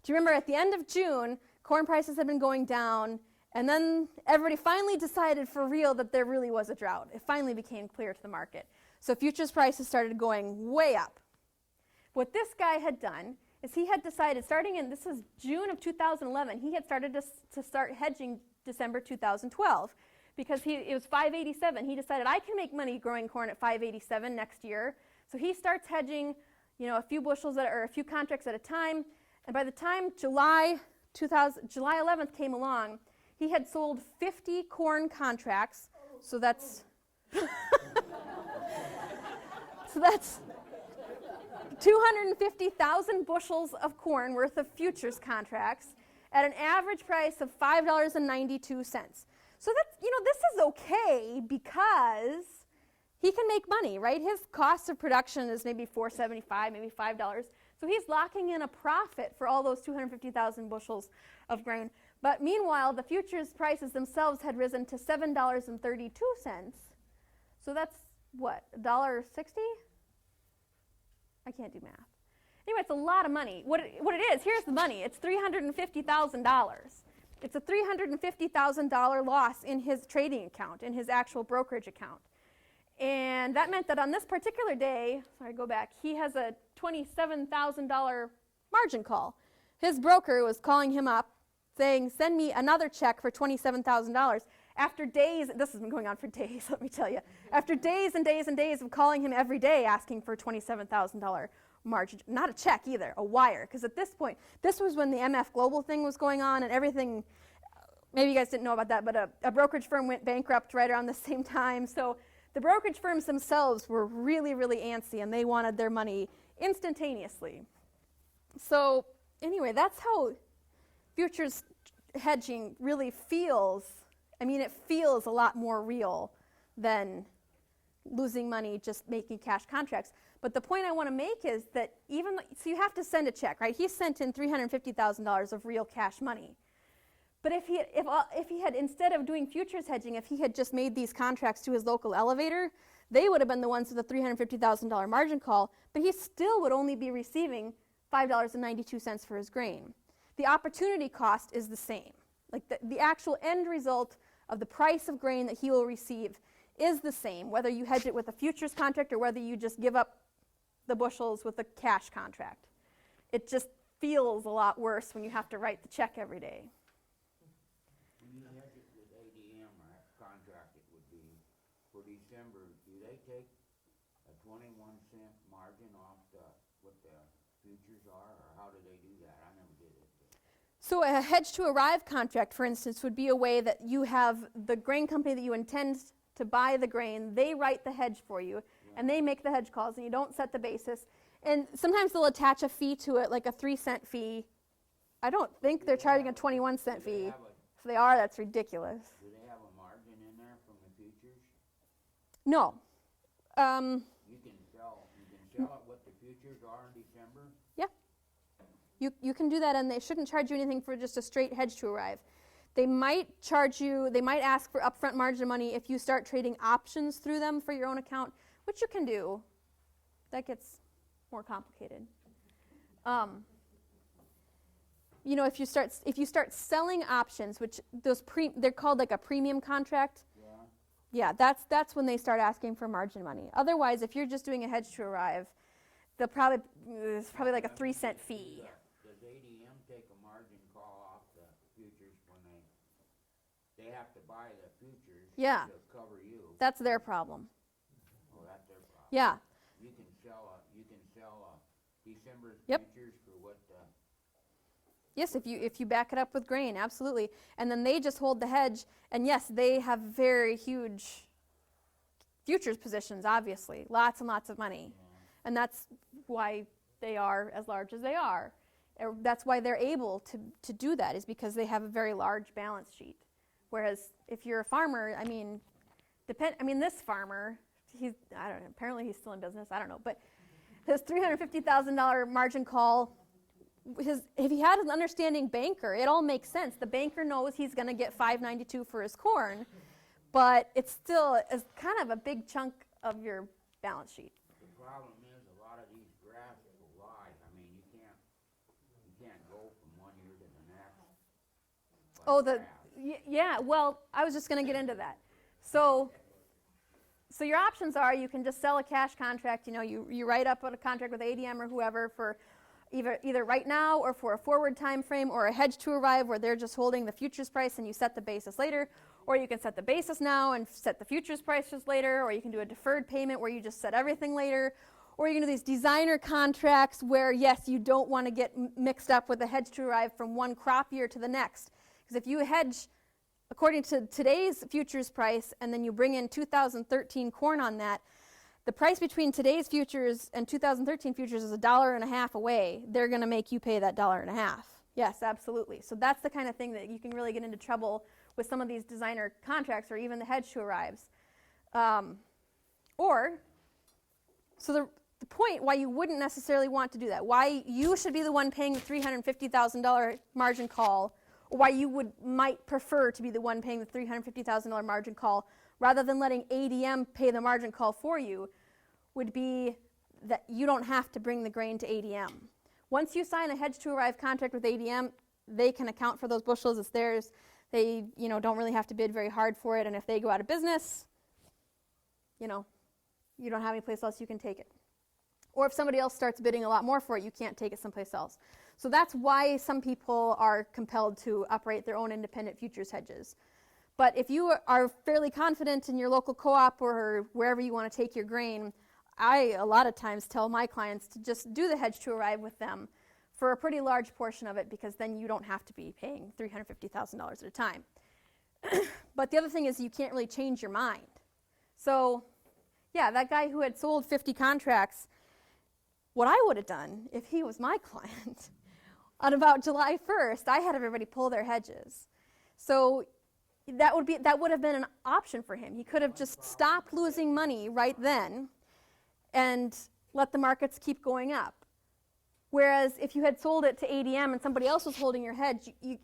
Do you remember at the end of June, corn prices had been going down, and then everybody finally decided for real that there really was a drought. It finally became clear to the market. So futures prices started going way up. What this guy had done is he had decided, starting in, this was June of 2011, he had started to start hedging December 2012 because it was 587. He decided, I can make money growing corn at 587 next year. So he starts hedging, a few bushels or a few contracts at a time. And by the time July 11th came along, he had sold 50 corn contracts. So that's so that's 250,000 bushels of corn worth of futures contracts at an average price of $5.92. So that's, this is okay because he can make money, right? His cost of production is maybe $4.75, maybe $5. So he's locking in a profit for all those 250,000 bushels of grain. But meanwhile, the futures prices themselves had risen to $7.32. So that's what, $1.60? I can't do math. Anyway, it's a lot of money. What it is, here's the money. It's $350,000. It's a $350,000 loss in his trading account, in his actual brokerage account. And that meant that on this particular day, go back, he has a $27,000 margin call. His broker was calling him up saying, send me another check for $27,000. After days, this has been going on for days, let me tell you. After days and days and days of calling him every day asking for a $27,000 margin, not a check either, a wire. Because at this point, this was when the MF Global thing was going on and everything, maybe you guys didn't know about that, but a brokerage firm went bankrupt right around the same time. So the brokerage firms themselves were really, really antsy and they wanted their money instantaneously. So anyway, that's how futures hedging really feels. It feels a lot more real than losing money just making cash contracts. But the point I want to make is that so you have to send a check, right? He sent in $350,000 of real cash money. But if he had, instead of doing futures hedging, if he had just made these contracts to his local elevator, they would have been the ones with the $350,000 margin call, but he still would only be receiving $5.92 for his grain. The opportunity cost is the same. Like the actual end result of the price of grain that he will receive is the same, whether you hedge it with a futures contract or whether you just give up the bushels with a cash contract. It just feels a lot worse when you have to write the check every day. When you hedge it with ADM or contract, it would be for December, do they take a 21-cent margin off what the futures are, or how do they do that? I never did it. So a hedge to arrive contract, for instance, would be a way that you have the grain company that you intend to buy the grain, they write the hedge for you, and they make the hedge calls, and you don't set the basis. And sometimes they'll attach a fee to it, like a 3-cent fee. I don't think they're charging a 21-cent fee. If they are, that's ridiculous. Do they have a margin in there from the futures? No. You can sell it what the futures are in December? Yeah. You can do that, and they shouldn't charge you anything for just a straight hedge to arrive. They might ask for upfront margin money if you start trading options through them for your own account, which you can do. That gets more complicated. If you start selling options, which they're called like a premium contract. Yeah, that's when they start asking for margin money. Otherwise, if you're just doing a hedge to arrive, it's probably like a 3-cent fee. Does ADM take a margin call off the futures when they have to buy the futures to cover you? That's their problem. Oh, that's their problem. Yeah. You can sell December's Yep. futures for what? Yes, if you back it up with grain, absolutely. And then they just hold the hedge, and yes, they have very huge futures positions, obviously, lots and lots of money. And that's why they are as large as they are. That's why they're able to do that, is because they have a very large balance sheet. Whereas if you're a farmer, I mean, this farmer, I don't know, apparently he's still in business, I don't know, but his $350,000 margin call, if he had an understanding banker, it all makes sense. The banker knows he's going to get $5.92 for his corn, but it still is kind of a big chunk of your balance sheet. The problem is a lot of these graphs will lie. I mean, you can't go from one year to the next. Oh, yeah, well, I was just going to get into that. So your options are, you can just sell a cash contract. You write up a contract with ADM or whoever for either right now or for a forward time frame, or a hedge to arrive where they're just holding the futures price and you set the basis later. Or you can set the basis now and set the futures prices later, or you can do a deferred payment where you just set everything later. Or you can do these designer contracts where, yes, you don't want to get mixed up with a hedge to arrive from one crop year to the next. Because if you hedge according to today's futures price and then you bring in 2013 corn on that, the price between today's futures and 2013 futures is $1.50 away. They're going to make you pay that $1.50. Yes, absolutely. So that's the kind of thing that you can really get into trouble with some of these designer contracts, or even the hedge to arrives. So the point why you wouldn't necessarily want to do that, why you should be the one paying the $350,000 margin call, or why you might prefer to be the one paying the $350,000 margin call rather than letting ADM pay the margin call for you, would be that you don't have to bring the grain to ADM. Once you sign a hedge to arrive contract with ADM, they can account for those bushels. It's theirs. They don't really have to bid very hard for it, and if they go out of business, you don't have any place else you can take it. Or if somebody else starts bidding a lot more for it, you can't take it someplace else. So that's why some people are compelled to operate their own independent futures hedges. But if you are fairly confident in your local co-op or wherever you want to take your grain, I a lot of times tell my clients to just do the hedge to arrive with them for a pretty large portion of it, because then you don't have to be paying $350,000 at a time. But the other thing is, you can't really change your mind. So yeah, that guy who had sold 50 contracts, what I would have done if he was my client, on about July 1st, I had everybody pull their hedges. So that would have been an option for him. He could have just stopped losing money right then and let the markets keep going up. Whereas if you had sold it to ADM and somebody else was holding your hedge, you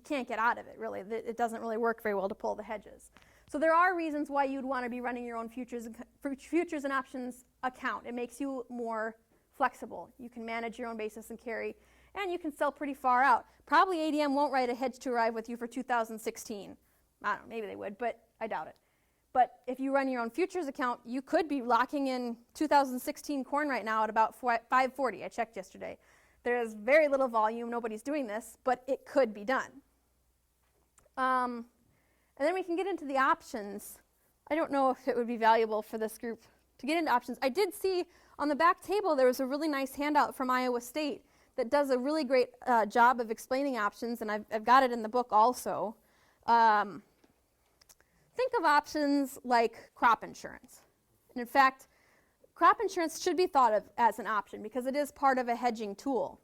can't get out of it, really. It doesn't really work very well to pull the hedges. So there are reasons why you'd want to be running your own futures and options account. It makes you more flexible. You can manage your own basis and carry, and you can sell pretty far out. Probably ADM won't write a hedge to arrive with you for 2016. I don't know, maybe they would, but I doubt it. But if you run your own futures account, you could be locking in 2016 corn right now at about $5.40. I checked yesterday. There's very little volume. Nobody's doing this, but it could be done. And then we can get into the options. I don't know if it would be valuable for this group to get into options. I did see on the back table there was a really nice handout from Iowa State that does a really great job of explaining options, and I've got it in the book also. Think of options like crop insurance. And in fact, crop insurance should be thought of as an option because it is part of a hedging tool.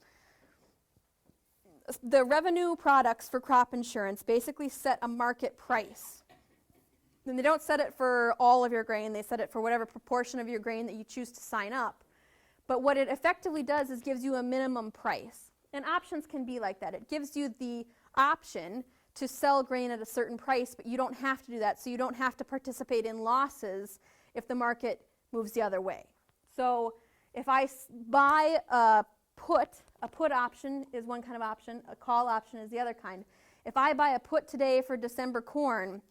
The revenue products for crop insurance basically set a market price. And they don't set it for all of your grain, they set it for whatever proportion of your grain that you choose to sign up. But what it effectively does is gives you a minimum price. And options can be like that. It gives you the option to sell grain at a certain price, but you don't have to do that, so you don't have to participate in losses if the market moves the other way. So if I buy a put option is one kind of option, a call option is the other kind. If I buy a put today for December corn,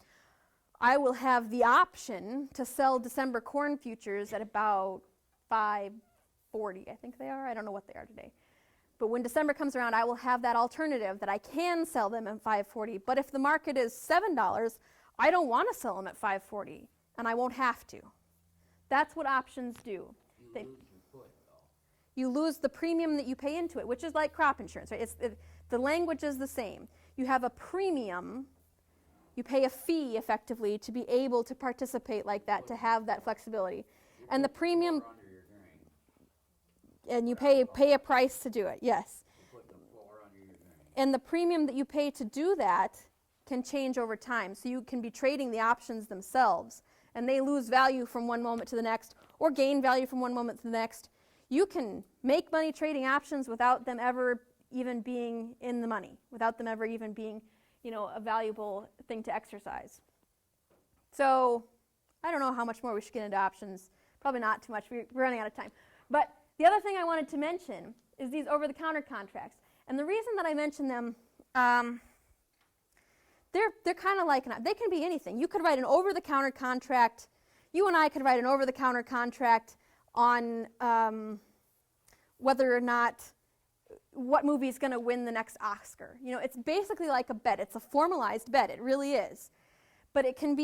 I will have the option to sell December corn futures at about $5.40, I think they are. I don't know what they are today. But when December comes around, I will have that alternative that I can sell them at $5.40. But if the market is $7, I don't want to sell them at $5.40, and I won't have to. That's what options do. You lose the premium that you pay into it, which is like crop insurance, right? The language is the same. You have a premium. You pay a fee, effectively, to be able to participate like that, to have that flexibility. And the premium... And you pay a price to do it, yes. And the premium that you pay to do that can change over time. So you can be trading the options themselves, and they lose value from one moment to the next, or gain value from one moment to the next. You can make money trading options without them ever even being in the money, without them ever even being, a valuable thing to exercise. So I don't know how much more we should get into options. Probably not too much. We're running out of time. But the other thing I wanted to mention is these over-the-counter contracts. And the reason that I mention them, they're kind of like, they can be anything. You could write an over-the-counter contract. You and I could write an over-the-counter contract on whether or not what movie is going to win the next Oscar. It's basically like a bet. It's a formalized bet. It really is. But it can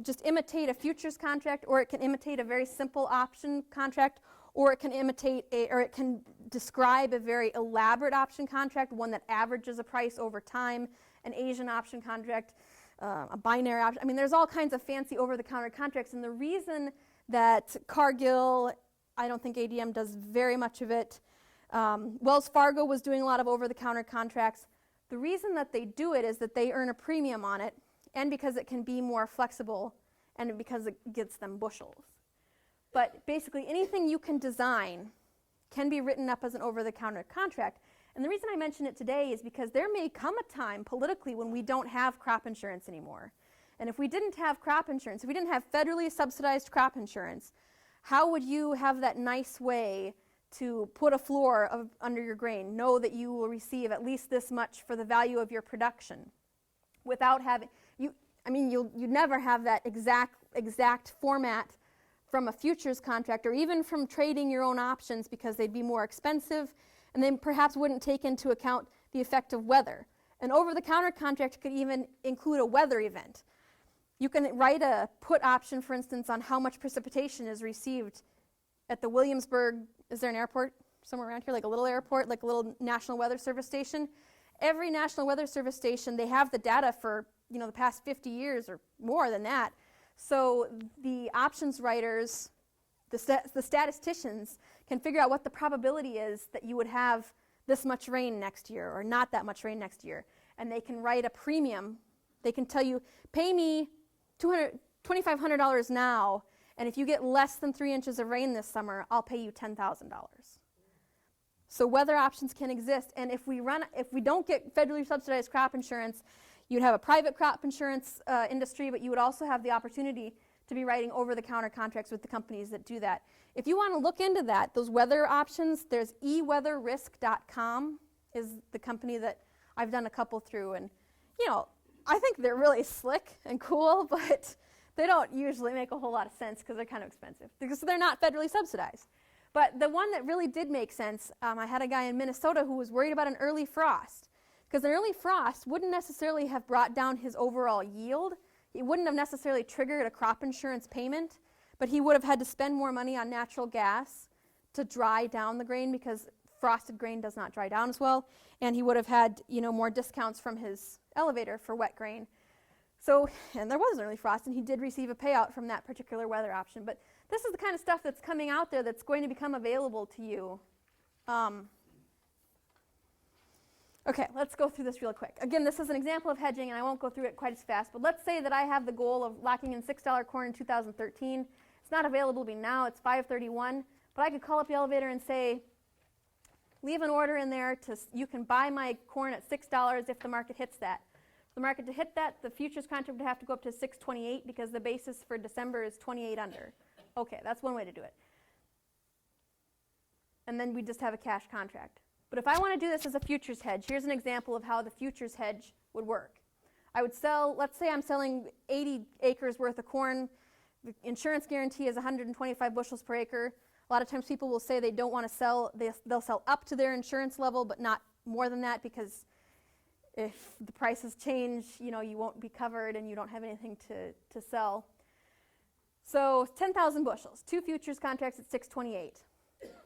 just imitate a futures contract, or it can imitate a very simple option contract, or it can describe a very elaborate option contract, one that averages a price over time, an Asian option contract, a binary option. I mean, there's all kinds of fancy over-the-counter contracts, and the reason that Cargill, I don't think ADM does very much of it, Wells Fargo was doing a lot of over-the-counter contracts. The reason that they do it is that they earn a premium on it, and because it can be more flexible, and because it gets them bushels. But basically, anything you can design can be written up as an over-the-counter contract. And the reason I mention it today is because there may come a time politically when we don't have crop insurance anymore. And if we didn't have crop insurance, if we didn't have federally subsidized crop insurance, how would you have that nice way to put a floor under your grain, know that you will receive at least this much for the value of your production, without having, you'd never have that exact format from a futures contract, or even from trading your own options, because they'd be more expensive, and they perhaps wouldn't take into account the effect of weather. An over-the-counter contract could even include a weather event. You can write a put option, for instance, on how much precipitation is received at the Williamsburg, is there an airport somewhere around here, like a little airport, like a little National Weather Service station? Every National Weather Service station, they have the data for the past 50 years or more than that. So the options writers, the statisticians, can figure out what the probability is that you would have this much rain next year or not that much rain next year. And they can write a premium. They can tell you, pay me $2,500 now, and if you get less than 3 inches of rain this summer, I'll pay you $10,000. So weather options can exist. And if we don't get federally subsidized crop insurance, you'd have a private crop insurance industry, but you would also have the opportunity to be writing over-the-counter contracts with the companies that do that. If you want to look into that, those weather options, there's eweatherrisk.com is the company that I've done a couple through. And, I think they're really slick and cool, but they don't usually make a whole lot of sense because they're kind of expensive, because they're not federally subsidized. But the one that really did make sense, I had a guy in Minnesota who was worried about an early frost, because an early frost wouldn't necessarily have brought down his overall yield. It wouldn't have necessarily triggered a crop insurance payment, but he would have had to spend more money on natural gas to dry down the grain, because frosted grain does not dry down as well, and he would have had more discounts from his elevator for wet grain. So, and there was an early frost, and he did receive a payout from that particular weather option. But this is the kind of stuff that's coming out there that's going to become available to you. Okay, let's go through this real quick. Again, this is an example of hedging, and I won't go through it quite as fast, but let's say that I have the goal of locking in $6 corn in 2013. It's not available to me now, it's 5/31, but I could call up the elevator and say, leave an order in there, you can buy my corn at $6 if the market hits that. For the market to hit that, the futures contract would have to go up to 6.28, because the basis for December is 28 under. Okay, that's one way to do it. And then we just have a cash contract. But if I want to do this as a futures hedge, here's an example of how the futures hedge would work. I would sell, let's say I'm selling 80 acres worth of corn. The insurance guarantee is 125 bushels per acre. A lot of times people will say they don't want to sell, they'll sell up to their insurance level, but not more than that, because if the prices change, you won't be covered and you don't have anything to sell. So 10,000 bushels, 2 futures contracts at 6.28.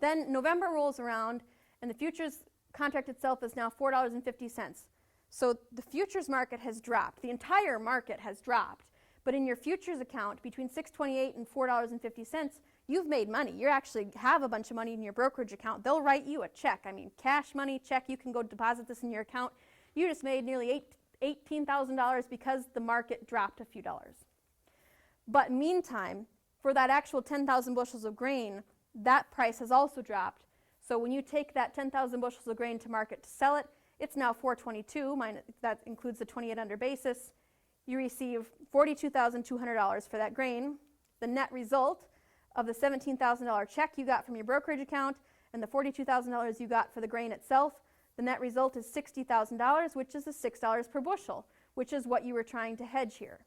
Then November rolls around, and the futures contract itself is now $4.50. So the futures market has dropped. The entire market has dropped. But in your futures account, between $6.28 and $4.50, you've made money. You actually have a bunch of money in your brokerage account. They'll write you a check. I mean, cash money check. You can go deposit this in your account. You just made nearly $18,000 because the market dropped a few dollars. But meantime, for that actual 10,000 bushels of grain, that price has also dropped. So when you take that 10,000 bushels of grain to market to sell it, it's now $422. That includes the 28 under basis. You receive $42,200 for that grain. The net result of the $17,000 check you got from your brokerage account and the $42,000 you got for the grain itself, the net result is $60,000, which is the $6 per bushel, which is what you were trying to hedge here.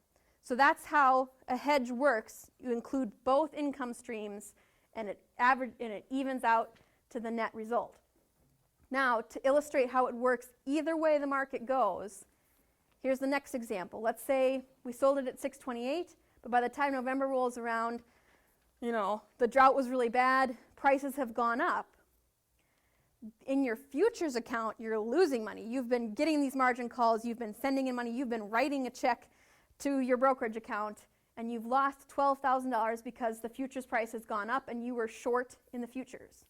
So that's how a hedge works. You include both income streams, and it evens out to the net result. Now, to illustrate how it works either way the market goes, here's the next example. Let's say we sold it at $6.28, but by the time November rolls around, the drought was really bad, prices have gone up. In your futures account, you're losing money. You've been getting these margin calls, you've been sending in money, you've been writing a check to your brokerage account, and you've lost $12,000 because the futures price has gone up and you were short in the futures.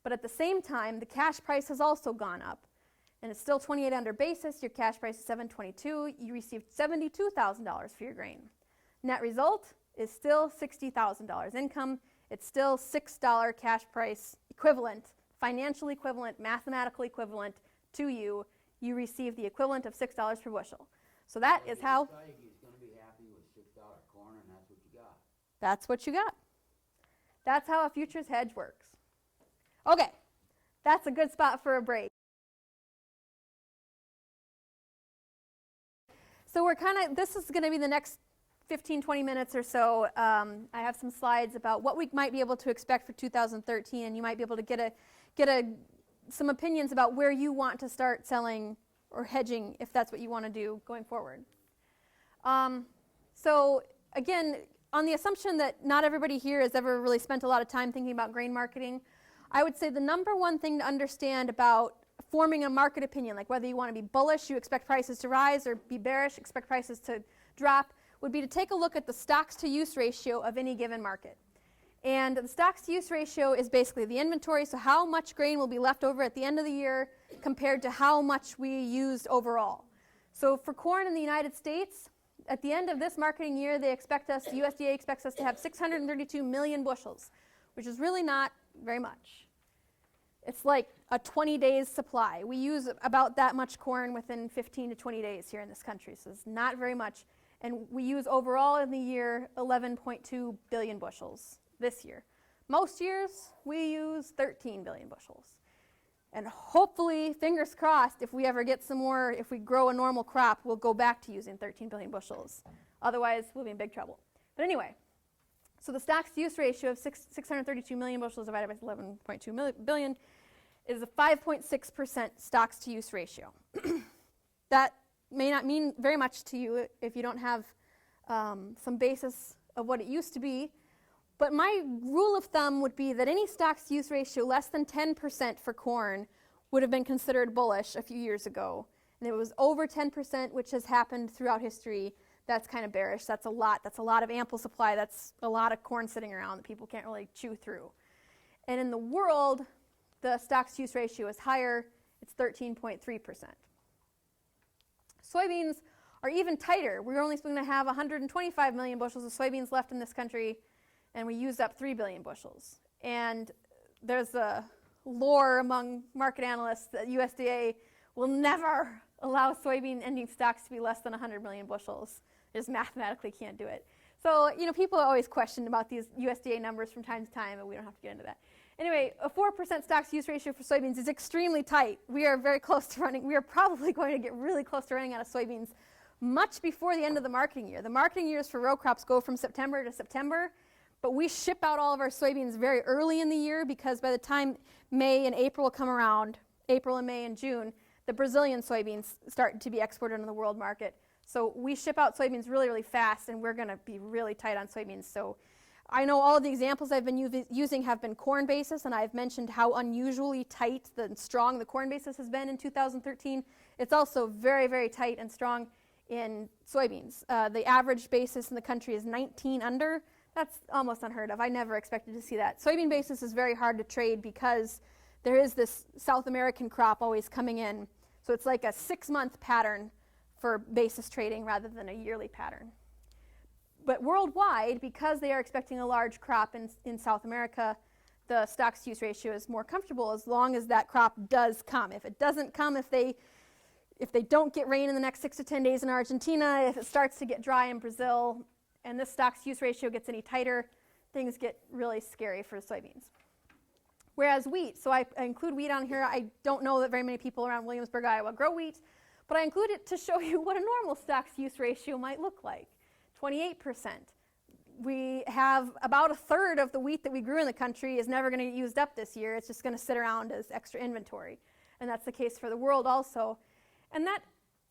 But at the same time, the cash price has also gone up, and it's still 28 under basis. Your cash price is $7.22. You received $72,000 for your grain. Net result is still $60,000 income. It's still $6 cash price equivalent, financial equivalent, mathematical equivalent to you. You receive the equivalent of $6 per bushel. So that is how. He's going to be happy with $6 corn, and that's what you got. That's what you got. That's how a futures hedge works. Okay, that's a good spot for a break. So this is going to be the next 15, 20 minutes or so. I have some slides about what we might be able to expect for 2013, and you might be able to get some opinions about where you want to start selling or hedging if that's what you want to do going forward. So again, on the assumption that not everybody here has ever really spent a lot of time thinking about grain marketing, I would say the number one thing to understand about forming a market opinion, like whether you want to be bullish, you expect prices to rise, or be bearish, expect prices to drop, would be to take a look at the stocks to use ratio of any given market. And the stocks to use ratio is basically the inventory, so how much grain will be left over at the end of the year compared to how much we used overall. So for corn in the United States, at the end of this marketing year, the USDA expects us to have 632 million bushels, which is really not very much. It's like a 20 days supply. We use about that much corn within 15 to 20 days here in this country, so it's not very much. And we use overall in the year 11.2 billion bushels this year. Most years, we use 13 billion bushels. And hopefully, fingers crossed, if we ever get some more, if we grow a normal crop, we'll go back to using 13 billion bushels. Otherwise, we'll be in big trouble. But anyway, so the stocks to use ratio of 632 million bushels divided by 11.2 billion is a 5.6% stocks to use ratio. That may not mean very much to you if you don't have some basis of what it used to be. But my rule of thumb would be that any stocks to use ratio less than 10% for corn would have been considered bullish a few years ago. And it was over 10%, which has happened throughout history. That's kind of bearish. That's a lot. That's a lot of ample supply. That's a lot of corn sitting around that people can't really chew through. And in the world, the stocks to use ratio is higher. It's 13.3%. Soybeans are even tighter. We're only going to have 125 million bushels of soybeans left in this country, and we used up 3 billion bushels. And there's a lore among market analysts that USDA will never allow soybean ending stocks to be less than 100 million bushels. They just mathematically can't do it. So, people always question about these USDA numbers from time to time, and we don't have to get into that. Anyway, a 4% stocks to use ratio for soybeans is extremely tight. We are very close to running. We are probably going to get really close to running out of soybeans much before the end of the marketing year. The marketing years for row crops go from September to September, but we ship out all of our soybeans very early in the year because by the time May and April come around, April and May and June, the Brazilian soybeans start to be exported into the world market. So we ship out soybeans really, really fast, and we're going to be really tight on soybeans. So I know all of the examples I've been using have been corn basis, and I've mentioned how unusually tight and strong the corn basis has been in 2013. It's also very, very tight and strong in soybeans. The average basis in the country is 19 under. That's almost unheard of. I never expected to see that. Soybean basis is very hard to trade because there is this South American crop always coming in. So it's like a 6-month pattern for basis trading rather than a yearly pattern. But worldwide, because they are expecting a large crop in South America, the stocks-to-use ratio is more comfortable as long as that crop does come. If it doesn't come, if they don't get rain in the next 6 to 10 days in Argentina, if it starts to get dry in Brazil, and this stocks-to-use ratio gets any tighter, things get really scary for soybeans. Whereas wheat, so I include wheat on here. I don't know that very many people around Williamsburg, Iowa grow wheat, but I include it to show you what a normal stocks-to-use ratio might look like, 28%. We have about 1/3 of the wheat that we grew in the country is never going to get used up this year. It's just going to sit around as extra inventory. And that's the case for the world also. And that,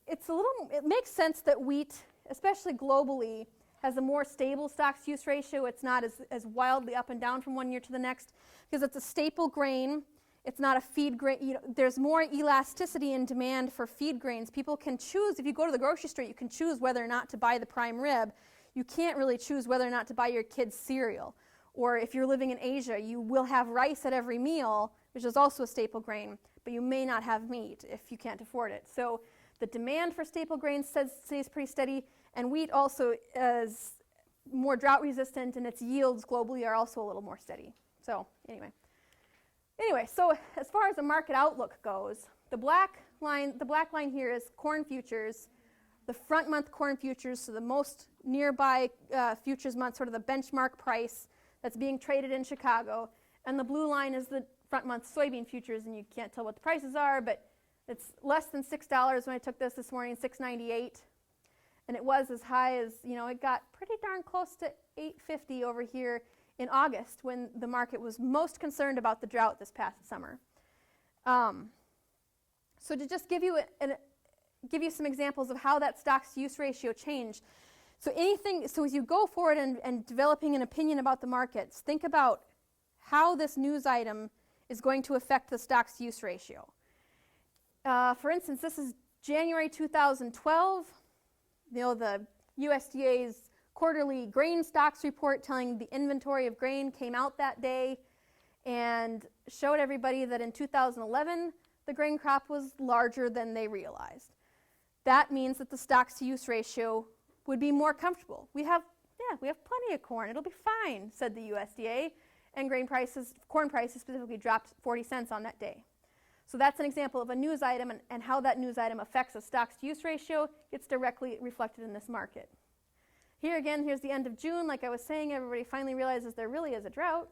it makes sense that wheat, especially globally, has a more stable stocks-to-use ratio. It's not as wildly up and down from one year to the next because it's a staple grain. It's not a feed grain. There's more elasticity in demand for feed grains. People can choose, if you go to the grocery store, you can choose whether or not to buy the prime rib. You can't really choose whether or not to buy your kids cereal. Or if you're living in Asia, you will have rice at every meal, which is also a staple grain, but you may not have meat if you can't afford it. So the demand for staple grains stays pretty steady, and wheat also is more drought resistant, and its yields globally are also a little more steady. So anyway, so as far as the market outlook goes, the black line here is corn futures, the front month corn futures, so the most nearby futures month, sort of the benchmark price that's being traded in Chicago, and the blue line is the front month soybean futures, and you can't tell what the prices are, but it's less than $6 when I took this morning, $6.98. And it was as high as, it got pretty darn close to $8.50 over here in August when the market was most concerned about the drought this past summer. So to just give you some examples of how that stocks-to-use ratio changed. So as you go forward and developing an opinion about the markets, think about how this news item is going to affect the stocks-to-use ratio. For instance, this is January 2012. The USDA's quarterly grain stocks report telling the inventory of grain came out that day and showed everybody that in 2011 the grain crop was larger than they realized. That means that the stocks-to-use ratio would be more comfortable. We have plenty of corn. It'll be fine, said the USDA, and corn prices specifically dropped 40 cents on that day. So that's an example of a news item, and how that news item affects a stocks-to-use ratio gets directly reflected in this market. Here again, here's the end of June. Like I was saying, everybody finally realizes there really is a drought.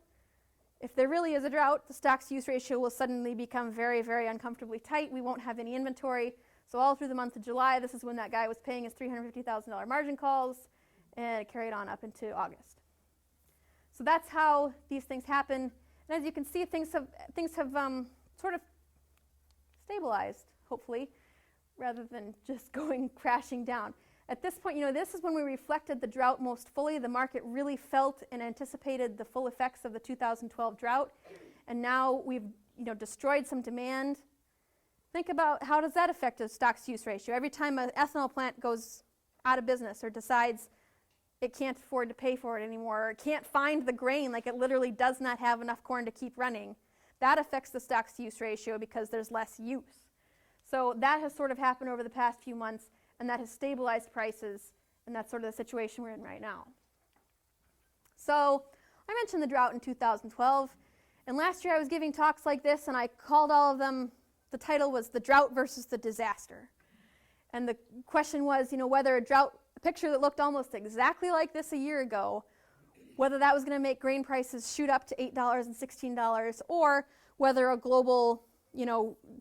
If there really is a drought, the stocks-to-use ratio will suddenly become very, very uncomfortably tight. We won't have any inventory. So all through the month of July, this is when that guy was paying his $350,000 margin calls, and it carried on up into August. So that's how these things happen. And as you can see, things have sort of stabilized, hopefully, rather than just going crashing down. At this point, this is when we reflected the drought most fully. The market really felt and anticipated the full effects of the 2012 drought. And now we've destroyed some demand. Think about how does that affect a stocks-to-use ratio? Every time an ethanol plant goes out of business or decides it can't afford to pay for it anymore, or it can't find the grain, like it literally does not have enough corn to keep running, that affects the stocks-to-use ratio because there's less use. So that has sort of happened over the past few months, and that has stabilized prices, and that's sort of the situation we're in right now. So I mentioned the drought in 2012, and last year I was giving talks like this, and I called all of them, the title was The Drought versus the Disaster. And the question was, whether a picture that looked almost exactly like this a year ago, whether that was going to make grain prices shoot up to $8 and $16, or whether a global,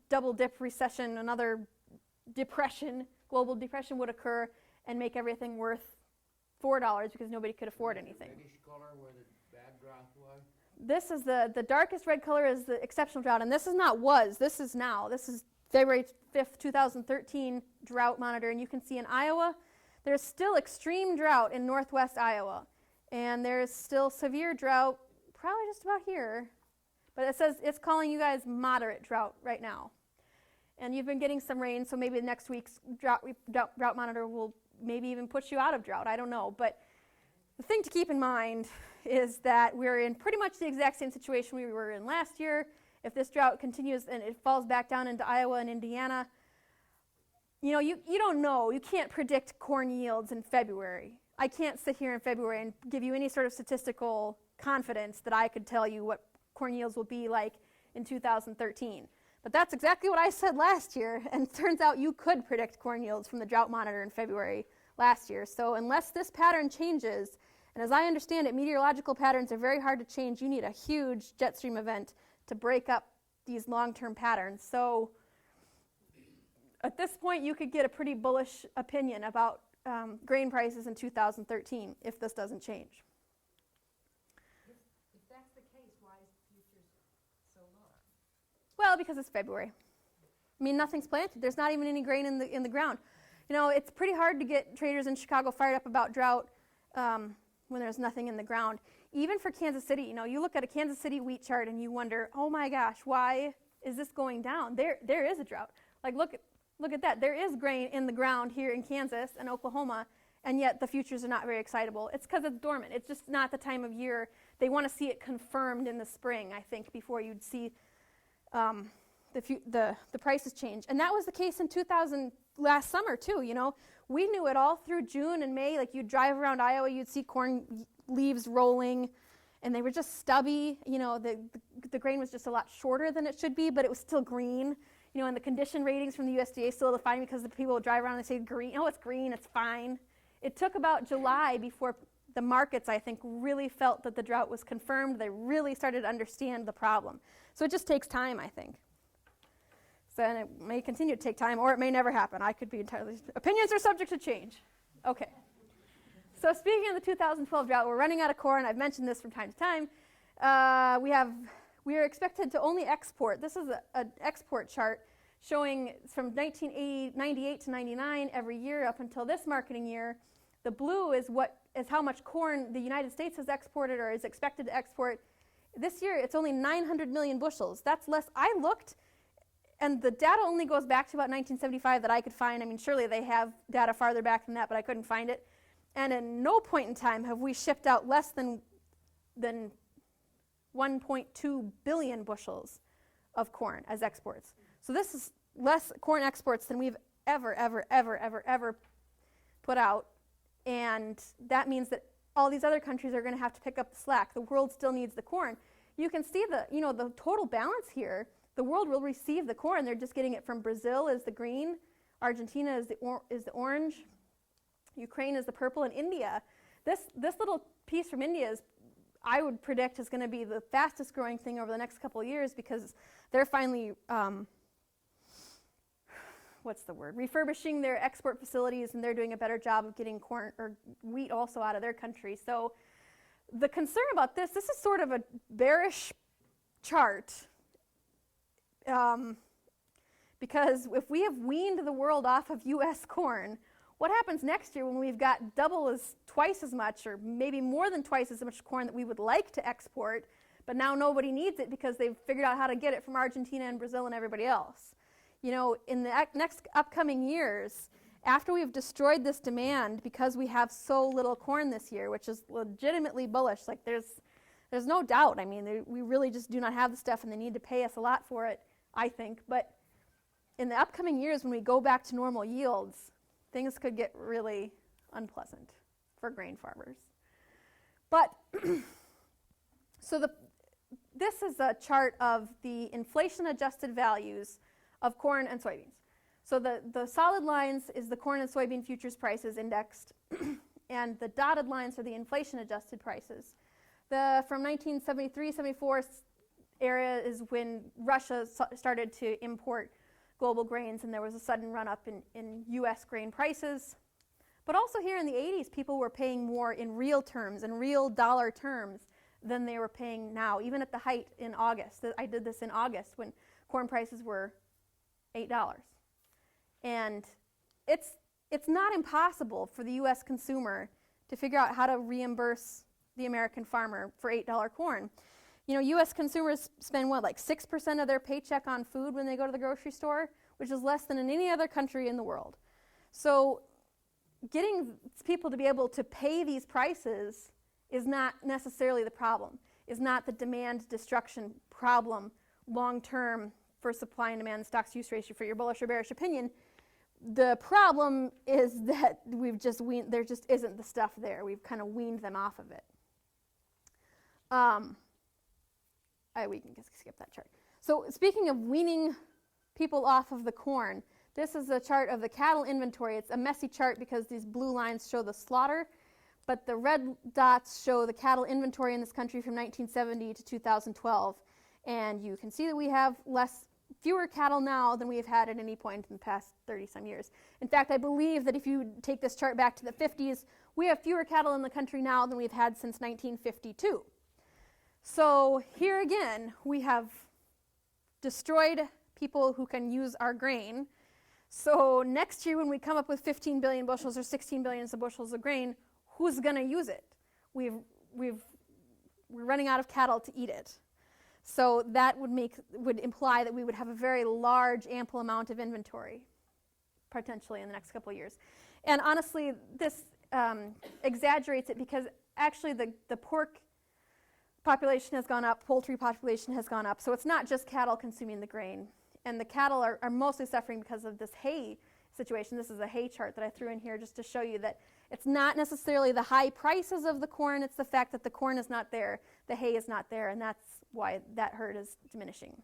double dip recession, another global depression would occur and make everything worth $4 because nobody could afford anything. Reddish color where the bad drought was? This is the darkest red color is the exceptional drought, and this is not this is now. This is February 5th, 2013 drought monitor, and you can see in Iowa, there's still extreme drought in northwest Iowa, and there's still severe drought probably just about here, but it says it's calling you guys moderate drought right now. And you've been getting some rain, so maybe next week's drought monitor will maybe even put you out of drought. I don't know, but The thing to keep in mind is that we're in pretty much the exact same situation we were in last year. If this drought continues and it falls back down into Iowa and Indiana, you don't know. You can't predict corn yields in February. I can't sit here in February and give you any sort of statistical confidence that I could tell you what corn yields will be like in 2013. But that's exactly what I said last year, and it turns out you could predict corn yields from the drought monitor in February last year. So unless this pattern changes, and as I understand it, meteorological patterns are very hard to change. You need a huge jet stream event to break up these long-term patterns. So at this point, you could get a pretty bullish opinion about grain prices in 2013 if this doesn't change. If that's the case, why is the futures so low? Well, because it's February. I mean, nothing's planted. There's not even any grain in the ground. It's pretty hard to get traders in Chicago fired up about drought when there's nothing in the ground. Even for Kansas City, you look at a Kansas City wheat chart and you wonder, oh my gosh, why is this going down? There is a drought. Like, look at that. There is grain in the ground here in Kansas and Oklahoma, and yet the futures are not very excitable. It's because it's dormant. It's just not the time of year. They want to see it confirmed in the spring, I think, before you'd see the prices change. And that was the case in 2000 last summer too. We knew it all through June and May. Like, you'd drive around Iowa, you'd see corn leaves rolling, and they were just stubby. The grain was just a lot shorter than it should be, but it was still green. And the condition ratings from the USDA still define, because the people would drive around and say green. Oh, it's green, it's fine. It took about July before the markets, I think, really felt that the drought was confirmed. They really started to understand the problem. So it just takes time, I think. So, and it may continue to take time, or it may never happen. I could be entirely... Opinions are subject to change. Okay. So speaking of the 2012 drought, we're running out of corn. I've mentioned this from time to time. We are expected to only export. This is an export chart showing from 1998 to 99 every year up until this marketing year. The blue is how much corn the United States has exported or is expected to export. This year, it's only 900 million bushels. That's less. I looked, and the data only goes back to about 1975 that I could find. I mean, surely they have data farther back than that, but I couldn't find it. And at no point in time have we shipped out less than 1.2 billion bushels of corn as exports. So this is less corn exports than we've ever put out. And that means that all these other countries are going to have to pick up the slack. The world still needs the corn. You can see the total balance here. The world will receive the corn. They're just getting it from Brazil is the green, Argentina is the orange, Ukraine is the purple, and India. This little piece from India I would predict is going to be the fastest growing thing over the next couple of years, because they're finally refurbishing their export facilities, and they're doing a better job of getting corn or wheat also out of their country. So the concern about this is sort of a bearish chart, because if we have weaned the world off of U.S. corn, what happens next year when we've got twice as much, or maybe more than twice as much corn that we would like to export, but now nobody needs it because they've figured out how to get it from Argentina and Brazil and everybody else? In the next upcoming years, after we've destroyed this demand because we have so little corn this year, which is legitimately bullish, like there's no doubt. I mean, we really just do not have the stuff, and they need to pay us a lot for it, I think. But in the upcoming years, when we go back to normal yields, things could get really unpleasant for grain farmers. But this is a chart of the inflation-adjusted values of corn and soybeans. So the solid lines is the corn and soybean futures prices indexed, and the dotted lines are the inflation-adjusted prices. From 1973-74 area is when Russia started to import global grains, and there was a sudden run-up in U.S. grain prices. But also here in the 80s, people were paying more in real terms, in real dollar terms, than they were paying now, even at the height in August. I did this in August when corn prices were $8. And it's not impossible for the U.S. consumer to figure out how to reimburse the American farmer for $8 corn. U.S. consumers spend 6% of their paycheck on food when they go to the grocery store, which is less than in any other country in the world. So getting people to be able to pay these prices is not necessarily the problem, is not the demand destruction problem long term for supply and demand stocks use ratio for your bullish or bearish opinion. The problem is that there just isn't the stuff there. We've kind of weaned them off of it. We can just skip that chart. So speaking of weaning people off of the corn, this is a chart of the cattle inventory. It's a messy chart because these blue lines show the slaughter, but the red dots show the cattle inventory in this country from 1970 to 2012. And you can see that we have fewer cattle now than we have had at any point in the past 30-some years. In fact, I believe that if you take this chart back to the 50s, we have fewer cattle in the country now than we've had since 1952. So here again, we have destroyed people who can use our grain. So next year when we come up with 15 billion bushels or 16 billion bushels of grain, who's going to use it? We're running out of cattle to eat it. So that would imply that we would have a very large, ample amount of inventory, potentially in the next couple of years. And honestly, this exaggerates it because actually the pork population has gone up, poultry population has gone up. So it's not just cattle consuming the grain. And the cattle are mostly suffering because of this hay situation. This is a hay chart that I threw in here just to show you that it's not necessarily the high prices of the corn, it's the fact that the corn is not there, the hay is not there, and that's why that herd is diminishing.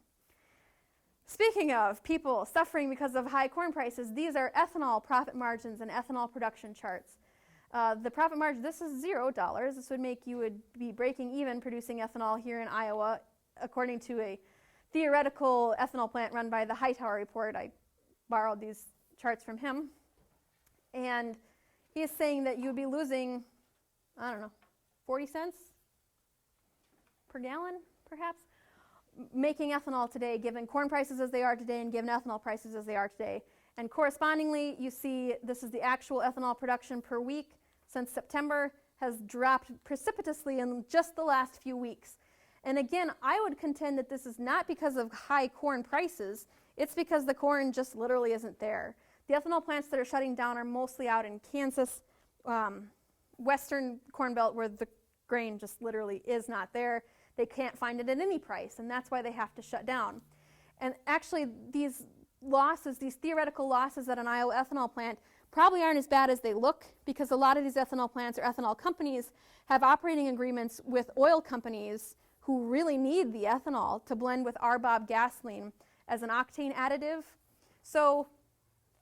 Speaking of people suffering because of high corn prices, these are ethanol profit margins and ethanol production charts. The profit margin, this is $0. This would make you would be breaking even producing ethanol here in Iowa, according to a theoretical ethanol plant run by the Hightower report. I borrowed these charts from him. And he is saying that you would be losing, 40 cents per gallon, perhaps, making ethanol today, given corn prices as they are today and given ethanol prices as they are today. And correspondingly, you see this is the actual ethanol production per week since September has dropped precipitously in just the last few weeks. And again, I would contend that this is not because of high corn prices, it's because the corn just literally isn't there. The ethanol plants that are shutting down are mostly out in Kansas, western corn belt, where the grain just literally is not there. They can't find it at any price, and that's why they have to shut down. And actually, these losses, these theoretical losses at an Iowa ethanol plant, probably aren't as bad as they look, because a lot of these ethanol plants or ethanol companies have operating agreements with oil companies who really need the ethanol to blend with RBOB gasoline as an octane additive. So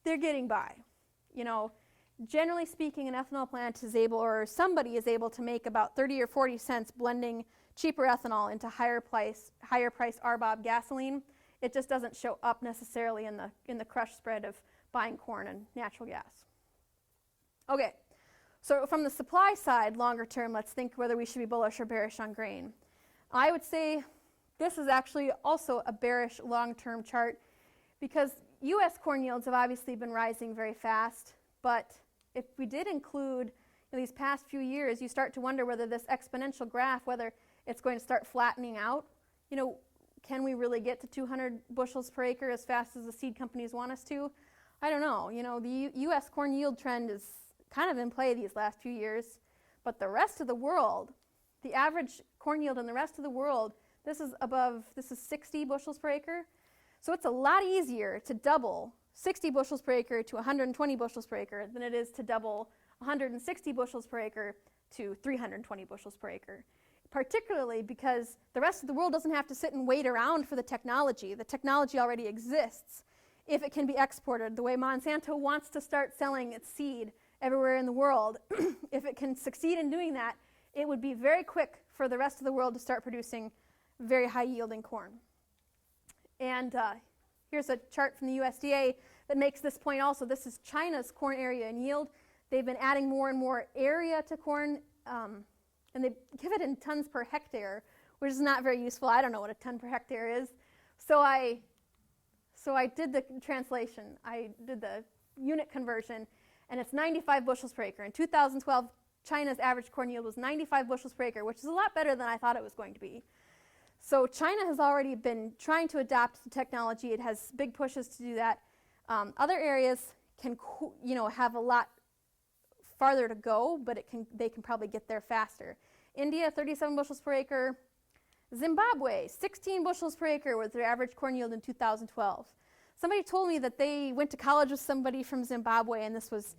they're getting by. Generally speaking, an ethanol plant is able, or somebody is able, to make about 30 or 40 cents blending cheaper ethanol into higher price RBOB gasoline. It just doesn't show up necessarily in the crush spread of buying corn and natural gas. Okay, so from the supply side, longer term, let's think whether we should be bullish or bearish on grain. I would say this is actually also a bearish long-term chart, because U.S. corn yields have obviously been rising very fast, but if we did include these past few years, you start to wonder whether this exponential graph, whether it's going to start flattening out. Can we really get to 200 bushels per acre as fast as the seed companies want us to? I don't know. The U.S. corn yield trend is kind of in play these last few years, but the rest of the world, the average corn yield in the rest of the world, this is 60 bushels per acre. So it's a lot easier to double 60 bushels per acre to 120 bushels per acre than it is to double 160 bushels per acre to 320 bushels per acre. Particularly because the rest of the world doesn't have to sit and wait around for the technology. The technology already exists if it can be exported. The way Monsanto wants to start selling its seed everywhere in the world, if it can succeed in doing that, it would be very quick for the rest of the world to start producing very high yielding corn. And here's a chart from the USDA that makes this point also. This is China's corn area and yield. They've been adding more and more area to corn, and they give it in tons per hectare, which is not very useful. I don't know what a ton per hectare is. So I did the translation. I did the unit conversion, and it's 95 bushels per acre. In 2012, China's average corn yield was 95 bushels per acre, which is a lot better than I thought it was going to be. So China has already been trying to adapt the technology. It has big pushes to do that. Other areas can, have a lot farther to go, but they can probably get there faster. India, 37 bushels per acre. Zimbabwe, 16 bushels per acre was their average corn yield in 2012. Somebody told me that they went to college with somebody from Zimbabwe, and this was,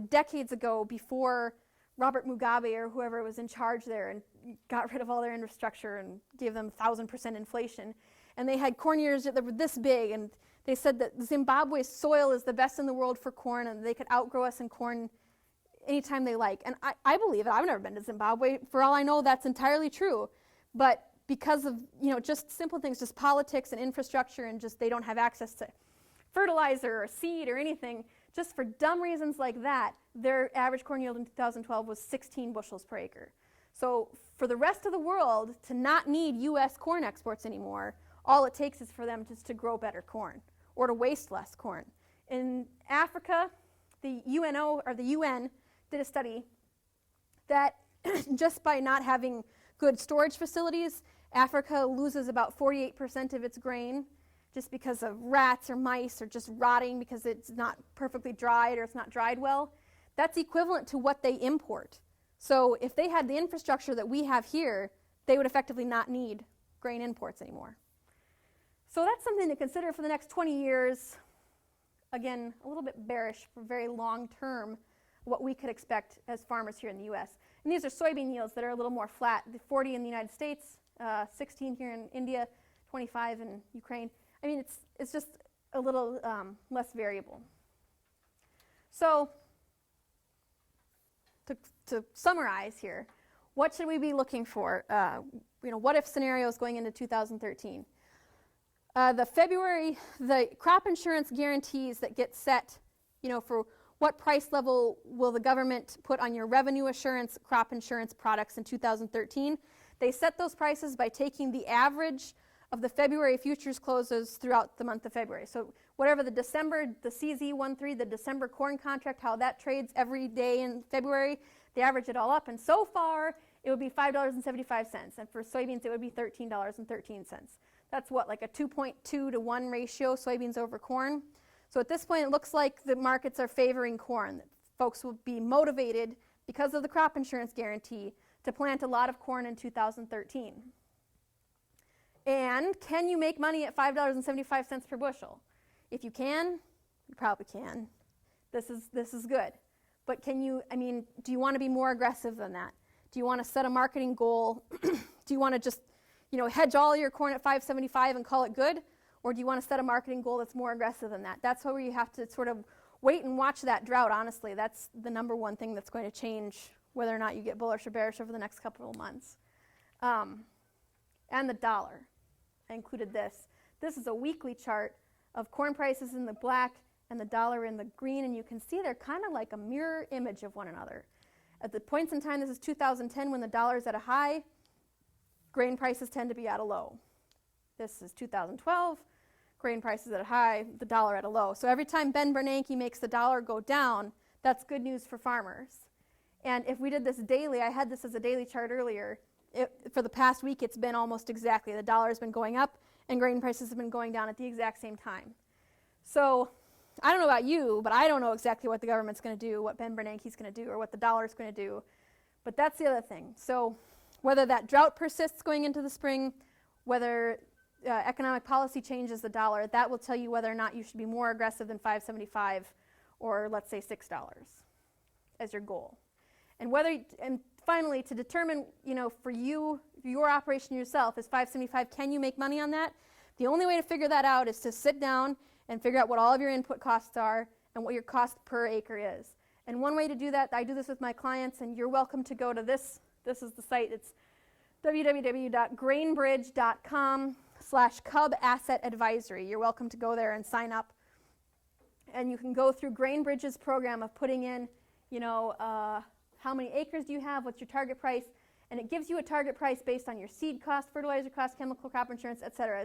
decades ago, before Robert Mugabe or whoever was in charge there and got rid of all their infrastructure and gave them 1,000% inflation. And they had corn ears that were this big, and they said that Zimbabwe's soil is the best in the world for corn, and they could outgrow us in corn anytime they like. And I believe it. I've never been to Zimbabwe. For all I know, that's entirely true. But because of, just simple things, just politics and infrastructure, and just they don't have access to fertilizer or seed or anything, just for dumb reasons like that, their average corn yield in 2012 was 16 bushels per acre. So for the rest of the world to not need U.S. corn exports anymore, all it takes is for them just to grow better corn or to waste less corn. In Africa, the UNO, or the UN, did a study that just by not having good storage facilities, Africa loses about 48% of its grain just because of rats or mice or just rotting because it's not perfectly dried or it's not dried well. That's equivalent to what they import. So if they had the infrastructure that we have here, they would effectively not need grain imports anymore. So that's something to consider for the next 20 years. Again, a little bit bearish for very long term, what we could expect as farmers here in the U.S. And these are soybean yields that are a little more flat, 40 in the United States, 16 here in India, 25 in Ukraine. I mean, it's just a little less variable. So to summarize here, what should we be looking for? What if scenarios going into 2013? The crop insurance guarantees that get set, for what price level will the government put on your revenue assurance crop insurance products in 2013? They set those prices by taking the average of the February futures closes throughout the month of February. So whatever the CZ13, the December corn contract, how that trades every day in February, they average it all up. And so far, it would be $5.75. And for soybeans, it would be $13.13. That's what, like a 2.2 to 1 ratio, soybeans over corn. So at this point, it looks like the markets are favoring corn. Folks will be motivated, because of the crop insurance guarantee, to plant a lot of corn in 2013. And can you make money at $5.75 per bushel? If you can, you probably can. This is good. But do you want to be more aggressive than that? Do you want to set a marketing goal? Do you want to just, hedge all your corn at $5.75 and call it good? Or do you want to set a marketing goal that's more aggressive than that? That's where you have to sort of wait and watch that drought, honestly. That's the number one thing that's going to change whether or not you get bullish or bearish over the next couple of months. And the dollar. I included this. This is a weekly chart of corn prices in the black and the dollar in the green, and you can see they're kind of like a mirror image of one another. At the points in time, this is 2010 when the dollar is at a high, grain prices tend to be at a low. This is 2012, grain prices at a high, the dollar at a low. So every time Ben Bernanke makes the dollar go down, that's good news for farmers. And if we did this daily, I had this as a daily chart earlier, for the past week it's been almost exactly. The dollar has been going up and grain prices have been going down at the exact same time. So I don't know about you, but I don't know exactly what the government's going to do, what Ben Bernanke's going to do, or what the dollar's going to do. But that's the other thing. So whether that drought persists going into the spring, whether economic policy changes the dollar, that will tell you whether or not you should be more aggressive than $5.75 or let's say $6 as your goal. And finally, to determine, for you, your operation yourself, is $5.75, can you make money on that? The only way to figure that out is to sit down and figure out what all of your input costs are and what your cost per acre is. And one way to do that, I do this with my clients, and you're welcome to go to this. This is the site. It's www.grainbridge.com/Kub Asset Advisory. You're welcome to go there and sign up. And you can go through GrainBridge's program of putting in, how many acres do you have, what's your target price, and it gives you a target price based on your seed cost, fertilizer cost, chemical crop insurance, et cetera.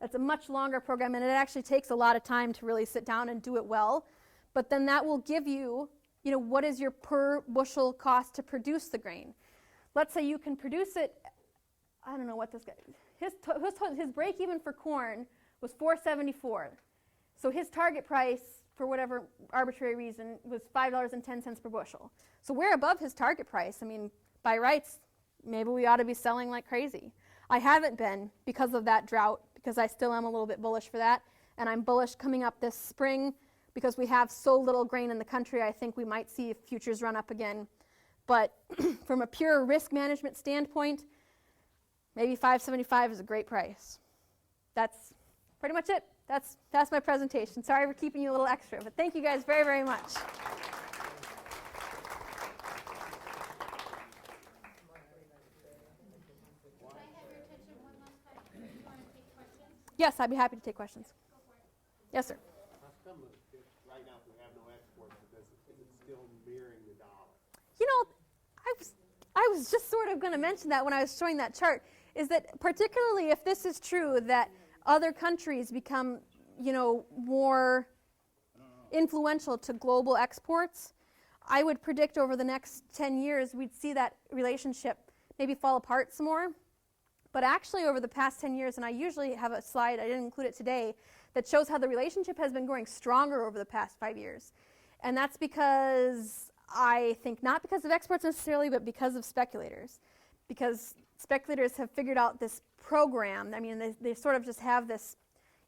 It's a much longer program, and it actually takes a lot of time to really sit down and do it well. But then that will give you, what is your per bushel cost to produce the grain. Let's say you can produce it, I don't know what this guy, his break even for corn was $4.74. So his target price for whatever arbitrary reason, was $5.10 per bushel. So we're above his target price. I mean, by rights, maybe we ought to be selling like crazy. I haven't been because of that drought, because I still am a little bit bullish for that. And I'm bullish coming up this spring because we have so little grain in the country. I think we might see futures run up again. But from a pure risk management standpoint, maybe $5.75 is a great price. That's pretty much it. That's my presentation. Sorry for keeping you a little extra, but thank you guys very, very much. Yes, I'd be happy to take questions. Yes, sir. How come if right now if we have no exports, is it still mirroring the dollar? You know, I was just sort of going to mention that when I was showing that chart, is that particularly if this is true, that other countries become, you know, more influential to global exports, I would predict over the next 10 years we'd see that relationship maybe fall apart some more. But actually over the past 10 years, and I usually have a slide, I didn't include it today, that shows how the relationship has been growing stronger over the past 5 years. And that's because, I think, not because of exports necessarily, but because of speculators. Because speculators have figured out this program. I mean, they sort of just have this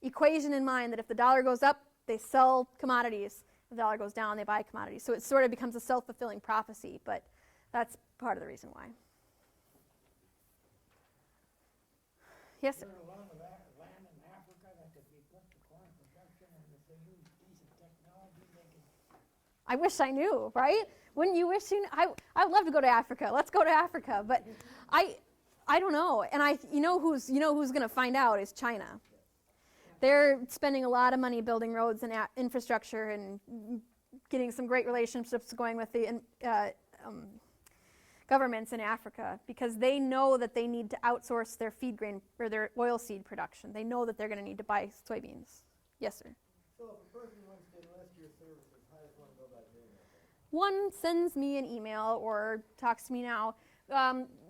equation in mind that if the dollar goes up, they sell commodities. If the dollar goes down, they buy commodities. So it sort of becomes a self-fulfilling prophecy, but that's part of the reason why. Yes, sir. Is there a lot of land in Africa that could be put to corn production, and if they use decent technology, they can... I wish I knew, right? Wouldn't you wish you knew? I would love to go to Africa. Let's go to Africa. But I don't know. And you know who's going to find out is China. They're spending a lot of money building roads and infrastructure and getting some great relationships going with the governments in Africa, because they know that they need to outsource their feed grain or their oilseed production. They know that they're going to need to buy soybeans. Yes, sir. So if a person wants to enlist your services, how does one go about doing that? One sends me an email or talks to me now.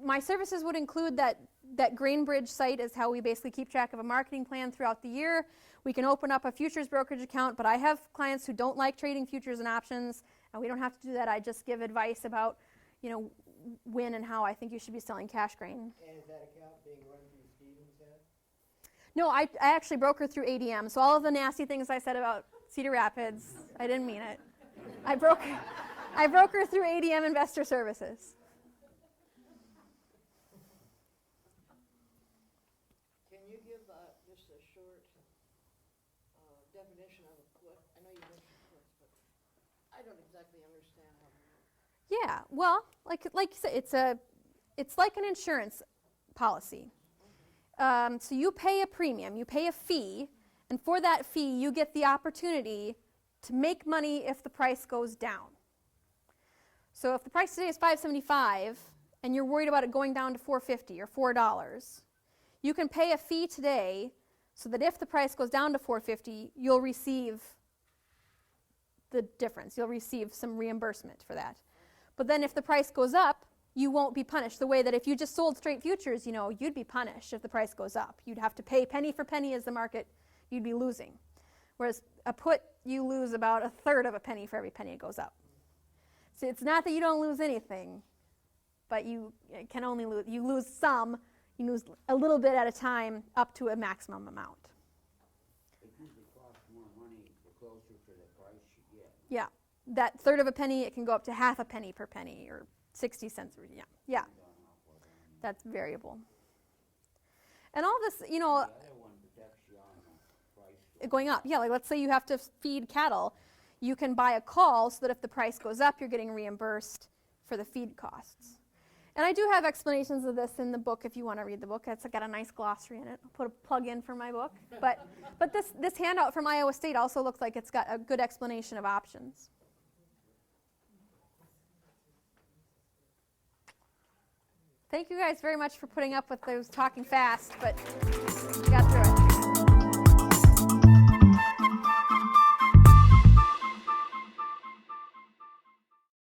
My services would include that GrainBridge site is how we basically keep track of a marketing plan throughout the year. We can open up a futures brokerage account, but I have clients who don't like trading futures and options, and we don't have to do that. I just give advice about, you know, when and how I think you should be selling cash grain. And is that account being run through Stevens then? No, I actually broker through ADM, so all of the nasty things I said about Cedar Rapids, I didn't mean it. I broker through ADM Investor Services. Can you give just a short definition of a put? I know you mentioned puts, but I don't exactly understand how they work. Yeah, well, like you said, it's like an insurance policy. So you pay a premium, you pay a fee, and for that fee you get the opportunity to make money if the price goes down. So if the price today is $5.75 and you're worried about it going down to $4.50 or $4, you can pay a fee today so that if the price goes down to $4.50, you'll receive the difference. You'll receive some reimbursement for that. But then if the price goes up, you won't be punished the way that if you just sold straight futures, you know, you'd be punished if the price goes up. You'd have to pay penny for penny as the market, you'd be losing. Whereas a put, you lose about 1/3 of a penny for every penny it goes up. So it's not that you don't lose anything, but you can only lose, you lose some, you lose a little bit at a time up to a maximum amount. It usually costs more money the closer to the price you get. Yeah, that 1/3 of a penny, it can go up to 1/2 a penny per penny or 60 cents, yeah. That's variable. And all this, you know, The other one protects you on the price. going up, yeah, like let's say you have to feed cattle, you can buy a call so that if the price goes up, you're getting reimbursed for the feed costs. And I do have explanations of this in the book if you want to read the book. It's got a nice glossary in it. I'll put a plug in for my book. But this handout from Iowa State also looks like it's got a good explanation of options. Thank you guys very much for putting up with those talking fast, but we got through it.